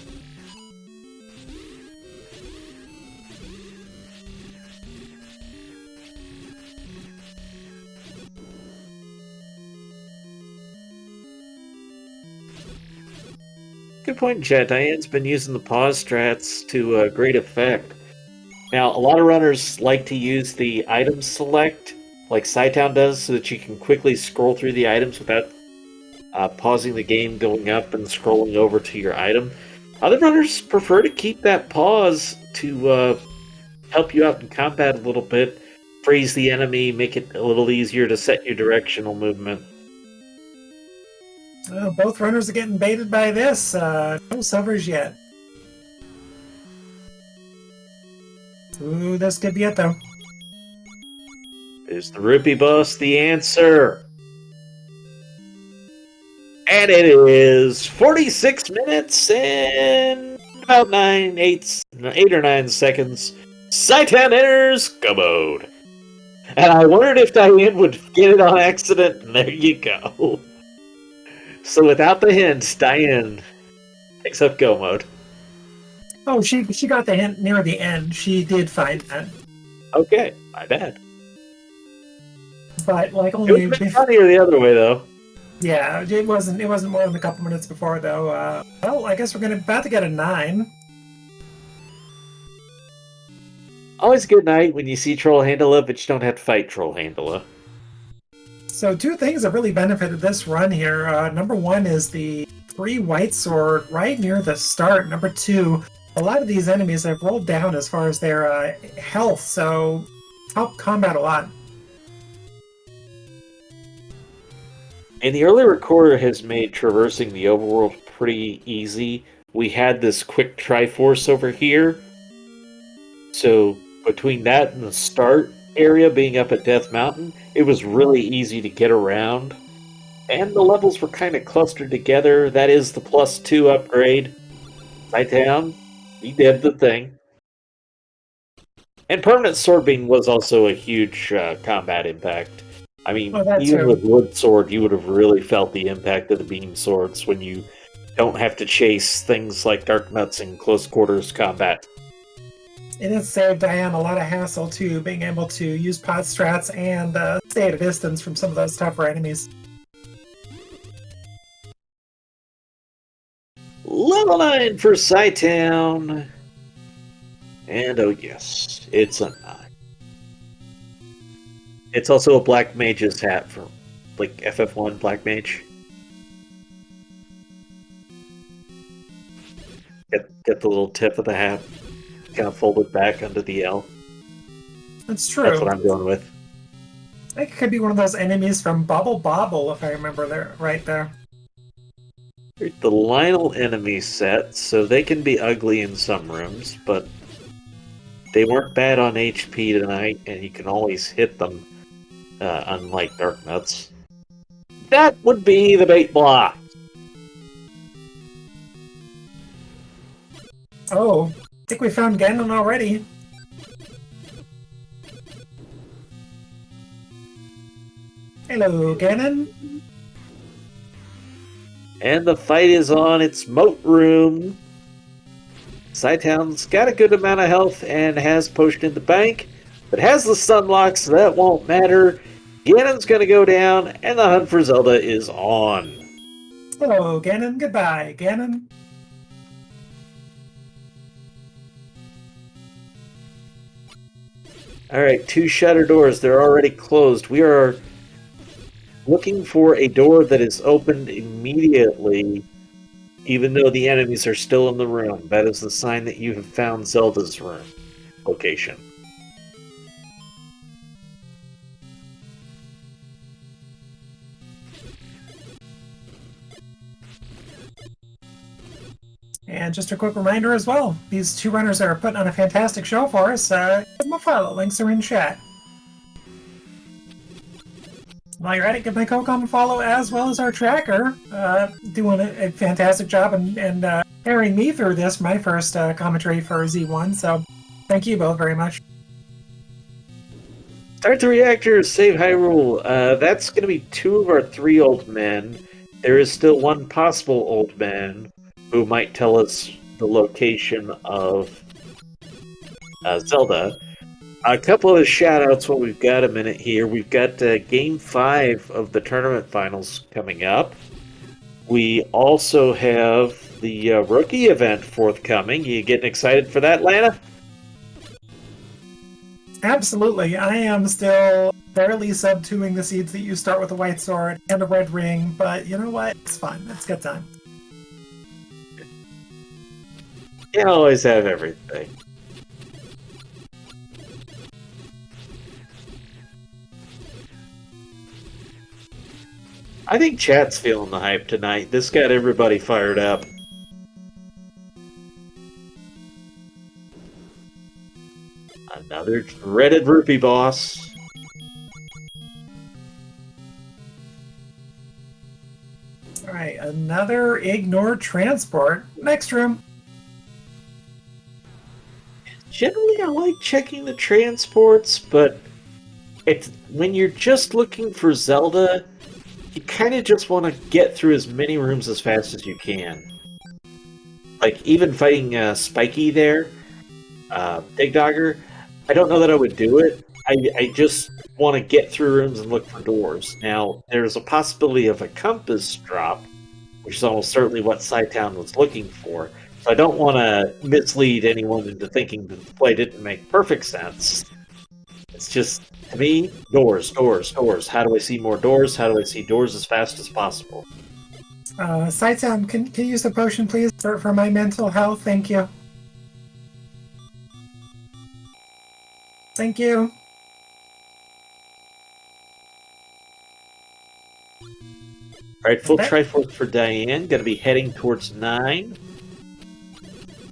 Speaker 1: Good point, chat. Diane's been using the pause strats to great effect. Now, a lot of runners like to use the item select, like Scytown does, so that you can quickly scroll through the items without pausing the game, going up and scrolling over to your item. Other runners prefer to keep that pause to help you out in combat a little bit, freeze the enemy, make it a little easier to set your directional movement.
Speaker 2: Both runners are getting baited by this. No silvers yet. Ooh, this could be it, though.
Speaker 1: Is the rupee boss the answer? And it is 46 minutes and about 8 or 9 seconds. Scytown enters go mode. And I wondered if Diane would get it on accident, and there you go. So without the hint, Diane picks up go mode.
Speaker 2: Oh, she got the hint near the end. She did find that.
Speaker 1: Okay, my bad.
Speaker 2: But like
Speaker 1: It
Speaker 2: only
Speaker 1: would have been funnier the other way, though.
Speaker 2: yeah, it wasn't more than a couple minutes before though. Well, I guess we're about to get a 9.
Speaker 1: Always a good night when you see Trollhandler, but you don't have to fight Trollhandler.
Speaker 2: So 2 things that really benefited this run here. Number 1 is the free white sword right near the start. Number 2, a lot of these enemies have rolled down as far as their health, so help combat a lot.
Speaker 1: And the early recorder has made traversing the overworld pretty easy. We had this quick Triforce over here. So between that and the start area being up at Death Mountain, it was really easy to get around. And the levels were kind of clustered together. That is the +2 upgrade. Scytown, he did the thing. And Permanent Sword Beam was also a huge combat impact. I mean, even with Wood Sword, you would have really felt the impact of the beam swords when you don't have to chase things like Dark Nuts in close quarters combat.
Speaker 2: It has saved Diane a lot of hassle too, being able to use pod strats and stay at a distance from some of those tougher enemies.
Speaker 1: Level 9 for Scytown. And oh yes, it's a 9. It's also a Black Mage's hat from, like, FF1 Black Mage. Get the little tip of the hat, kind of fold it back under the L.
Speaker 2: That's true.
Speaker 1: That's what I'm going with.
Speaker 2: I think it could be one of those enemies from Bobble Bobble, if I remember there right there.
Speaker 1: The Lionel enemy set, so they can be ugly in some rooms, but they weren't bad on HP tonight, and you can always hit them. Unlike Dark Nuts. That would be the bait block.
Speaker 2: Oh, I think we found Ganon already. Hello, Ganon.
Speaker 1: And the fight is on its moat room. Scytown's got a good amount of health and has potion in the bank, but has the sunlock, so that won't matter. Ganon's gonna go down, and the hunt for Zelda is on.
Speaker 2: Hello, Ganon. Goodbye, Ganon.
Speaker 1: Alright, 2 shutter doors. They're already closed. We are looking for a door that is opened immediately, even though the enemies are still in the room. That is the sign that you have found Zelda's room location.
Speaker 2: And just a quick reminder as well, these two runners are putting on a fantastic show for us. Give them a follow. Links are in chat. While you're at it, give my co-com a follow as well as our tracker. Doing a fantastic job and carrying me through this, my first commentary for Z1. So thank you both very much.
Speaker 1: Start the reactors, save Hyrule. That's going to be 2 of our 3 old men. There is still one possible old man who might tell us the location of Zelda. A couple of shout-outs while we've got a minute here. We've got Game 5 of the tournament finals coming up. We also have the rookie event forthcoming. You getting excited for that, Lana?
Speaker 2: Absolutely. I am still barely subtuing the seeds that you start with a white sword and a red ring, but you know what? It's fun. It's good time.
Speaker 1: You always have everything. I think chat's feeling the hype tonight. This got everybody fired up. Another dreaded rupee boss.
Speaker 2: Alright, another ignored transport. Next room.
Speaker 1: Generally, I like checking the transports, but when you're just looking for Zelda, you kind of just want to get through as many rooms as fast as you can. Like, even fighting Spiky there, Big Dogger, I don't know that I would do it. I just want to get through rooms and look for doors. Now, there's a possibility of a compass drop, which is almost certainly what Scytown was looking for. So I don't want to mislead anyone into thinking that the play didn't make perfect sense. It's just, to me, doors, doors, doors. How do I see more doors? How do I see doors as fast as possible?
Speaker 2: Scytown, can you use the potion, please, for my mental health? Thank you. Thank you.
Speaker 1: Alright, full Triforce for Diane. Gonna be heading towards 9.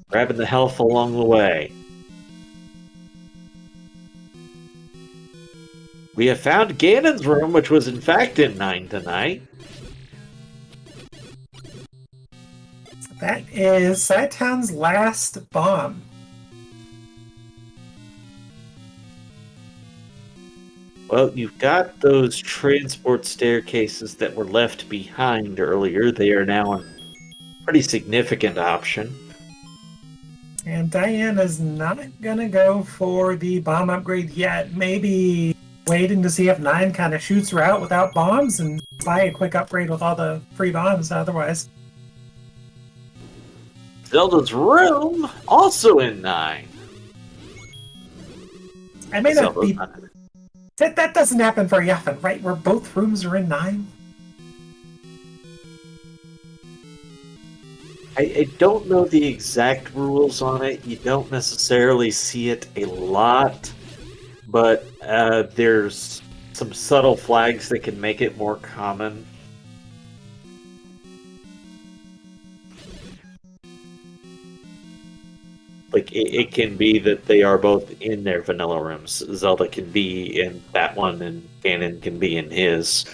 Speaker 1: Grabbing the health along the way. We have found Ganon's room, which was in fact in 9 tonight.
Speaker 2: That is Scytown's last bomb.
Speaker 1: Well, you've got those transport staircases that were left behind earlier. They are now a pretty significant option.
Speaker 2: And Diane is not gonna go for the bomb upgrade yet. Maybe waiting to see if 9 kind of shoots her out without bombs and buy a quick upgrade with all the free bombs otherwise.
Speaker 1: Zelda's room, also in 9.
Speaker 2: I may not be... That doesn't happen very often, right? Where both rooms are in 9?
Speaker 1: I don't know the exact rules on it. You don't necessarily see it a lot, but there's some subtle flags that can make it more common. Like, it can be that they are both in their vanilla rooms. Zelda can be in that one, and Ganon can be in his.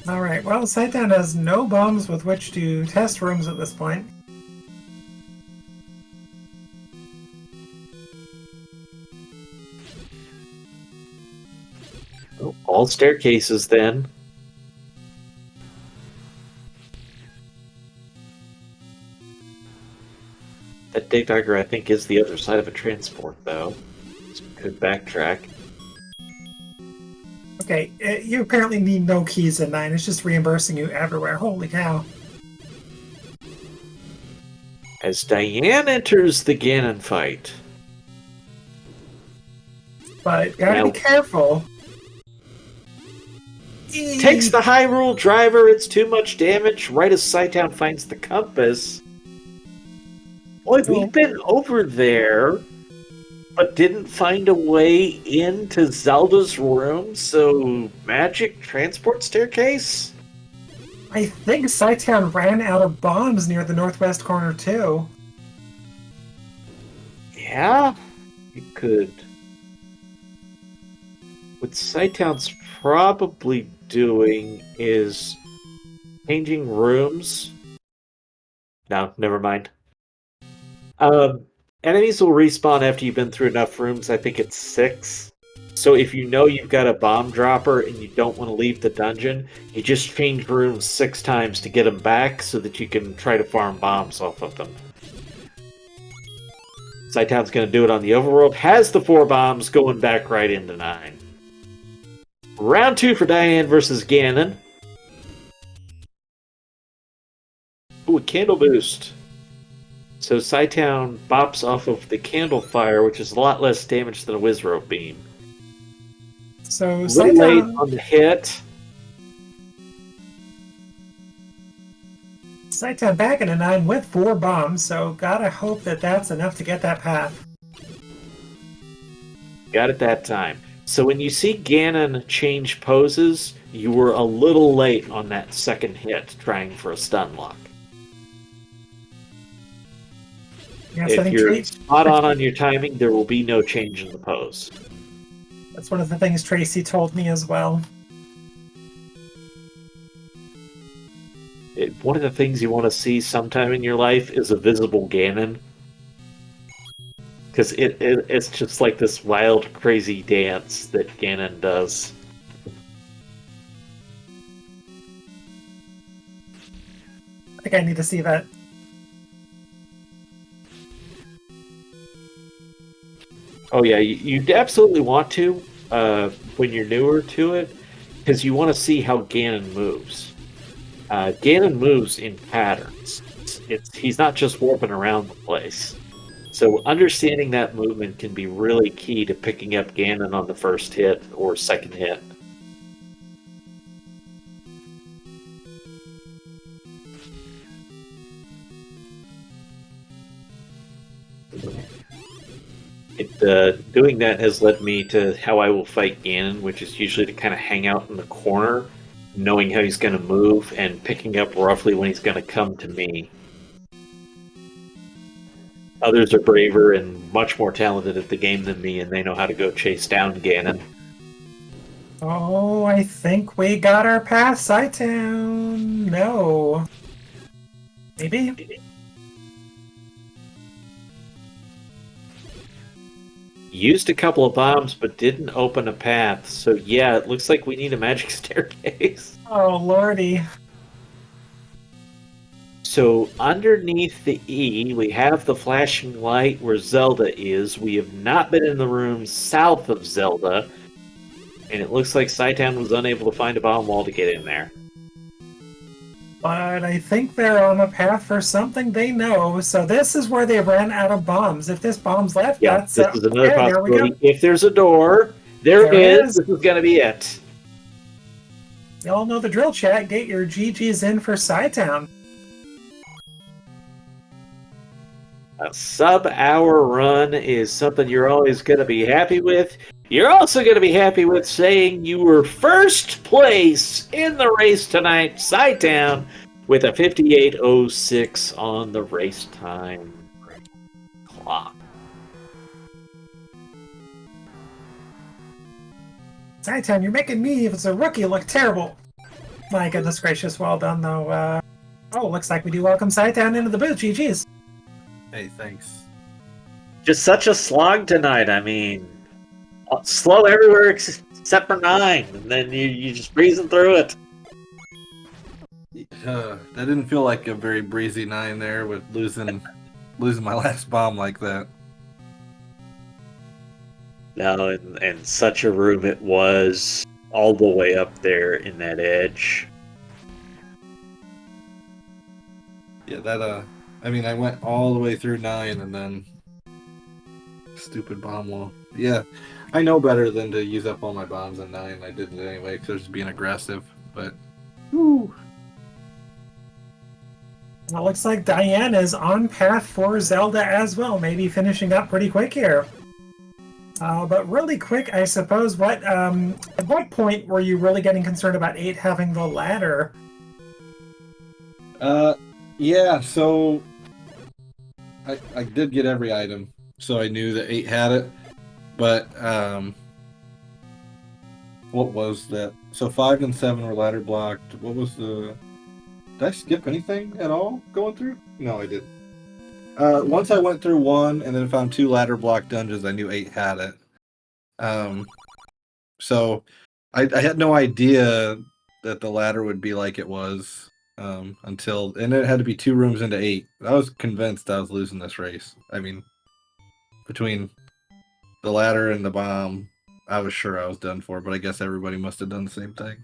Speaker 2: Alright, well, Saitan has no bombs with which to test rooms at this point.
Speaker 1: Oh, all staircases then. That dig dagger, I think, is the other side of a transport, though. So we could backtrack.
Speaker 2: Okay, you apparently need no keys in 9. It's just reimbursing you everywhere. Holy cow.
Speaker 1: As Diane enters the Ganon fight.
Speaker 2: But gotta
Speaker 1: Now,
Speaker 2: be careful.
Speaker 1: takes the Hyrule driver, it's too much damage, right as Scytown finds the compass. Boy, we've been over there, but didn't find a way into Zelda's room, so magic transport staircase?
Speaker 2: I think Saitan ran out of bombs near the northwest corner, too.
Speaker 1: Yeah, you could. What Scytown's probably doing is changing rooms. No, never mind. Enemies will respawn after you've been through enough rooms. I think it's 6. So if you know you've got a bomb dropper and you don't want to leave the dungeon, you just change rooms 6 times to get them back so that you can try to farm bombs off of them. Scytown's going to do it on the overworld. Has the 4 bombs going back right into 9. Round 2 for Diane versus Ganon. Ooh, a candle boost. So Scytown bops off of the candle fire, which is a lot less damage than a Wizrobe beam.
Speaker 2: So
Speaker 1: A little late
Speaker 2: Saitan,
Speaker 1: on the hit.
Speaker 2: Saitan back in a 9 with 4 bombs, so gotta hope that that's enough to get that path.
Speaker 1: Got it that time. So when you see Ganon change poses, you were a little late on that second hit trying for a stun lock.
Speaker 2: Yes, I
Speaker 1: If
Speaker 2: think
Speaker 1: you're spot on your timing, there will be no change in the pose.
Speaker 2: that's one of the things Tracy told me as well.
Speaker 1: One of the things you want to see sometime in your life is a visible Ganon. Because it's just like this wild, crazy dance that Ganon does.
Speaker 2: I think I need to see that.
Speaker 1: Oh yeah, you absolutely want to when you're newer to it, because you want to see how Ganon moves. Ganon moves in patterns. He's not just warping around the place. So understanding that movement can be really key to picking up Ganon on the first hit or second hit. Doing that has led me to how I will fight Ganon, which is usually to kind of hang out in the corner, knowing how he's going to move, and picking up roughly when he's going to come to me. Others are braver and much more talented at the game than me, and they know how to go chase down Ganon.
Speaker 2: Oh, I think we got our path, Saitan. No. Maybe?
Speaker 1: Used a couple of bombs, but didn't open a path. So yeah, it looks like we need a magic staircase.
Speaker 2: Oh, lordy.
Speaker 1: So underneath the E, we have the flashing light where Zelda is. We have not been in the room south of Zelda. And it looks like Scytown was unable to find a bomb wall to get in there.
Speaker 2: But I think they're on a path for something they know, so this is where they ran out of bombs. If this bomb's left,
Speaker 1: Yeah,
Speaker 2: that's...
Speaker 1: this is another
Speaker 2: okay, there we go.
Speaker 1: possibility. If there's a door, there it is. This is going to be it.
Speaker 2: Y'all know the drill, chat. Get your GGs in for Scytown.
Speaker 1: A sub-hour run is something you're always going to be happy with. You're also going to be happy with saying you were first place in the race tonight, Scytown, with a 58.06 on the race time clock.
Speaker 2: Scytown, you're making me, if it's a rookie, look terrible. My goodness gracious, well done though. Oh, looks like we do welcome Sight down into the booth. GG's.
Speaker 3: Hey, thanks.
Speaker 1: Just such a slog tonight. I mean, slow everywhere except for 9, and then you just breezing through it.
Speaker 3: That didn't feel like a very breezy 9 there with losing my last bomb like that.
Speaker 1: No, and such a room it was, all the way up there in that edge.
Speaker 3: Yeah, that I mean, I went all the way through 9 and then stupid bomb wall. Yeah, I know better than to use up all my bombs in 9. I did it anyway because I was just being aggressive. But whew.
Speaker 2: Well, looks like Diane is on path for Zelda as well, maybe finishing up pretty quick here. But really quick, I suppose, at what point were you really getting concerned about 8 having the ladder?
Speaker 3: Yeah, so I did get every item, so I knew that 8 had it, but what was that? So 5 and 7 were ladder blocked. What was the... Did I skip anything at all going through? No, I didn't. Once I went through 1 and then found 2 ladder block dungeons, I knew 8 had it. So I had no idea that the ladder would be like it was until... And it had to be 2 rooms into 8. I was convinced I was losing this race. I mean, between the ladder and the bomb, I was sure I was done for, but I guess everybody must have done the same thing.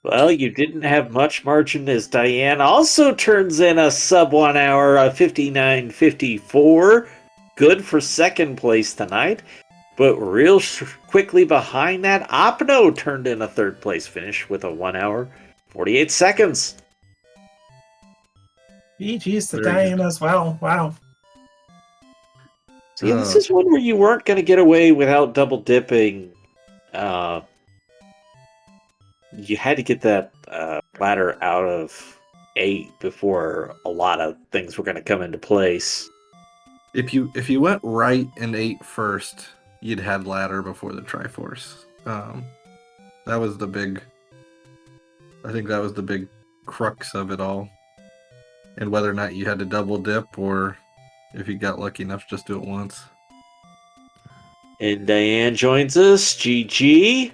Speaker 1: Well, you didn't have much margin as Diane also turns in a sub 1 hour, 59.54. Good for second place tonight. But real quickly behind that, Opno turned in a third place finish with a 1 hour, 48 seconds.
Speaker 2: GG's to Diane as well. Wow.
Speaker 1: See, this is one where you weren't going to get away without double dipping. You had to get that ladder out of 8 before a lot of things were going to come into place.
Speaker 3: If you went right in 8 first, you'd had ladder before the Triforce. That was the big... I think that was the big crux of it all. And whether or not you had to double dip, or if you got lucky enough to just do it once.
Speaker 1: And Diane joins us. GG.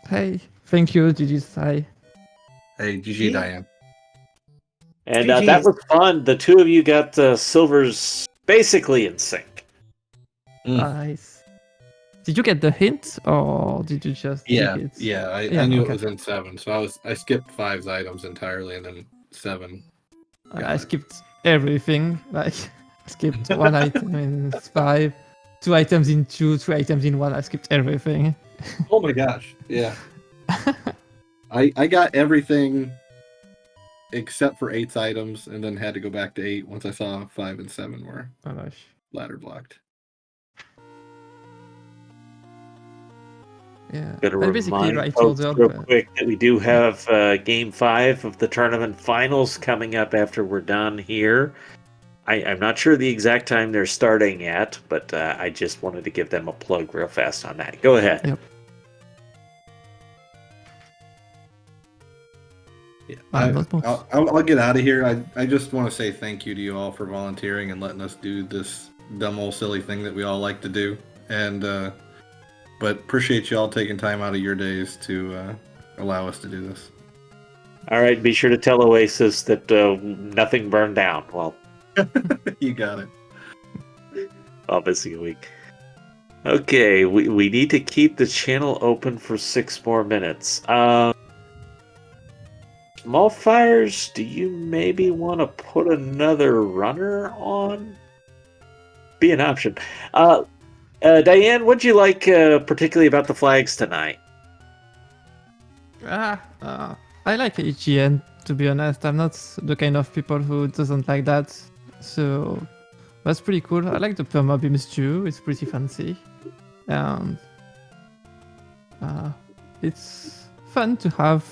Speaker 4: Hey, thank you, GG's. Hi.
Speaker 3: Hey, GG, Diane.
Speaker 1: And that was fun. The two of you got silvers basically in sync.
Speaker 4: Nice. Did you get the hint, or did you just...
Speaker 3: Yeah,
Speaker 4: take it?
Speaker 3: yeah. I knew it was in 7, so I skipped 5's items entirely, and then 7.
Speaker 4: I skipped everything. Like, I skipped 1 item in 5, 2 items in 2, 3 items in 1. I skipped everything.
Speaker 3: Oh my gosh! Yeah. I got everything except for 8's items, and then had to go back to 8 once I saw 5 and 7 were ladder blocked.
Speaker 4: Yeah.
Speaker 1: Gotta
Speaker 4: I basically
Speaker 1: remind
Speaker 4: right
Speaker 1: folks
Speaker 4: ordered,
Speaker 1: real
Speaker 4: but...
Speaker 1: quick that we do have Game 5 of the tournament finals coming up after we're done here. I'm not sure the exact time they're starting at, but I just wanted to give them a plug real fast on that. Go ahead.
Speaker 4: Yep.
Speaker 3: Yeah, I'll get out of here. I just want to say thank you to you all for volunteering and letting us do this dumb old silly thing that we all like to do. And but appreciate you all taking time out of your days to allow us to do this.
Speaker 1: All right, be sure to tell Oasis that nothing burned down. Well,
Speaker 3: you got it.
Speaker 1: I'll miss you a week. Okay, we need to keep the channel open for 6 more minutes. Small fires, do you maybe want to put another runner on? Be an option. Diane, what'd you like particularly about the flags tonight?
Speaker 4: I like HDN, to be honest. I'm not the kind of people who doesn't like that. So that's pretty cool. I like the perma beams too. It's pretty fancy. And it's fun to have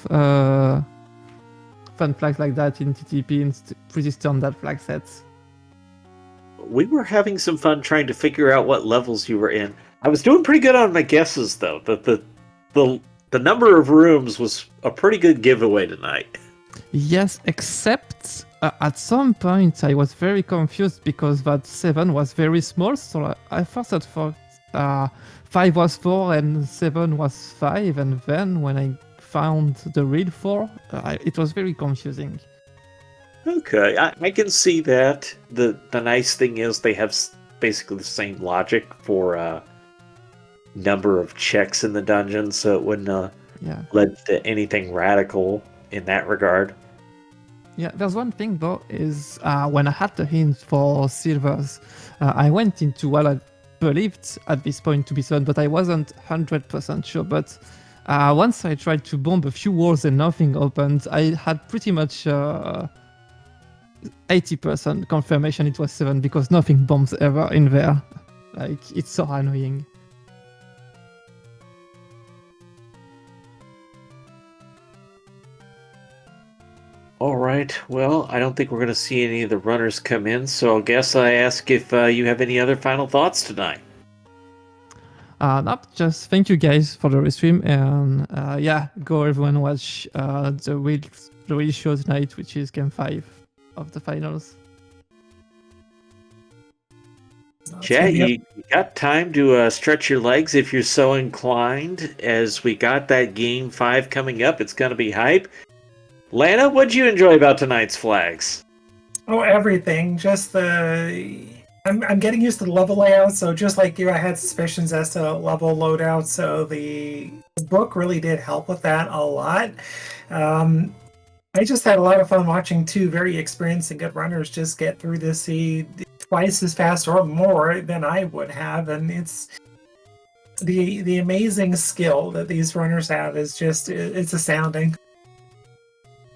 Speaker 4: fun flags like that in TTP and pretty standard flag sets.
Speaker 1: We were having some fun trying to figure out what levels you were in. I was doing pretty good on my guesses, though. The the number of rooms was a pretty good giveaway tonight.
Speaker 4: Yes, except at some point I was very confused because that 7 was very small. So I first thought 5 was 4 and 7 was 5. And then when I found the real 4, it was very confusing.
Speaker 1: Okay, I can see that. The nice thing is they have basically the same logic for number of checks in the dungeon, so it wouldn't lead to anything radical in that regard.
Speaker 4: Yeah, there's one thing though, is when I had the hint for silvers, I went into what I believed at this point to be 7, but I wasn't 100% sure. But once I tried to bomb a few walls and nothing opened, I had pretty much 80% confirmation it was 7 because nothing bombs ever in there. Like, it's so annoying.
Speaker 1: All right, well, I don't think we're going to see any of the runners come in, so I guess I ask if you have any other final thoughts tonight.
Speaker 4: Nope, just thank you guys for the restream, and go everyone watch the real show tonight, which is game 5 of the finals.
Speaker 1: Chad, you got time to stretch your legs if you're so inclined, as we got that game 5 coming up. It's going to be hype. Lana, what'd you enjoy about tonight's flags?
Speaker 2: Oh, everything. Just I'm getting used to the level layout, so just like you, I had suspicions as to level loadout, so the book really did help with that a lot. I just had a lot of fun watching 2 very experienced and good runners just get through the sea twice as fast or more than I would have, and it's the amazing skill that these runners have is just, it's astounding.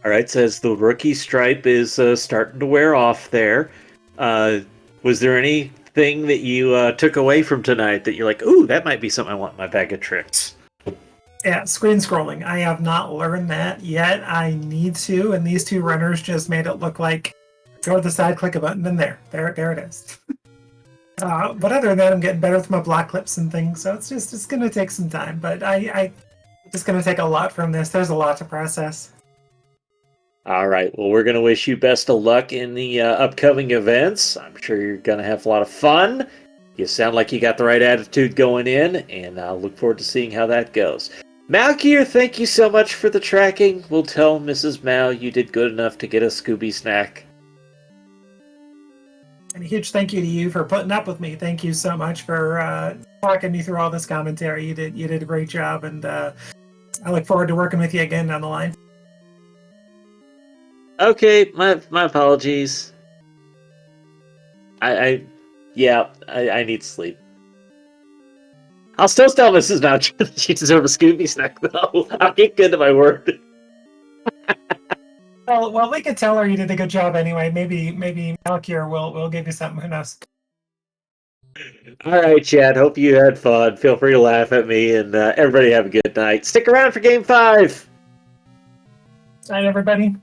Speaker 1: All right, so as the rookie stripe is starting to wear off there, was there anything that you took away from tonight that you're like, ooh, that might be something I want in my bag of tricks?
Speaker 2: Yeah, screen scrolling. I have not learned that yet. I need to, and these 2 runners just made it look like go to the side, click a button, and there it is. But other than that, I'm getting better with my block clips and things, so it's going to take some time. But it's going to take a lot from this. There's a lot to process.
Speaker 1: All right, well, we're going to wish you best of luck in the upcoming events. I'm sure you're going to have a lot of fun. You sound like you got the right attitude going in, and I look forward to seeing how that goes. Malkier, thank you so much for the tracking. We'll tell Mrs. Mal you did good enough to get a Scooby snack.
Speaker 2: And a huge thank you to you for putting up with me. Thank you so much for talking me through all this commentary. You did a great job, and I look forward to working with you again down the line.
Speaker 1: Okay, my apologies. I need sleep. I'll still tell Mrs. Mal she deserves a Scooby snack, though. I'll get good to my word.
Speaker 2: Well, we could tell her you did a good job anyway. Maybe Malkier will give you something. Who knows?
Speaker 1: All right, Chad. Hope you had fun. Feel free to laugh at me, and everybody have a good night. Stick around for Game 5.
Speaker 2: Night, everybody.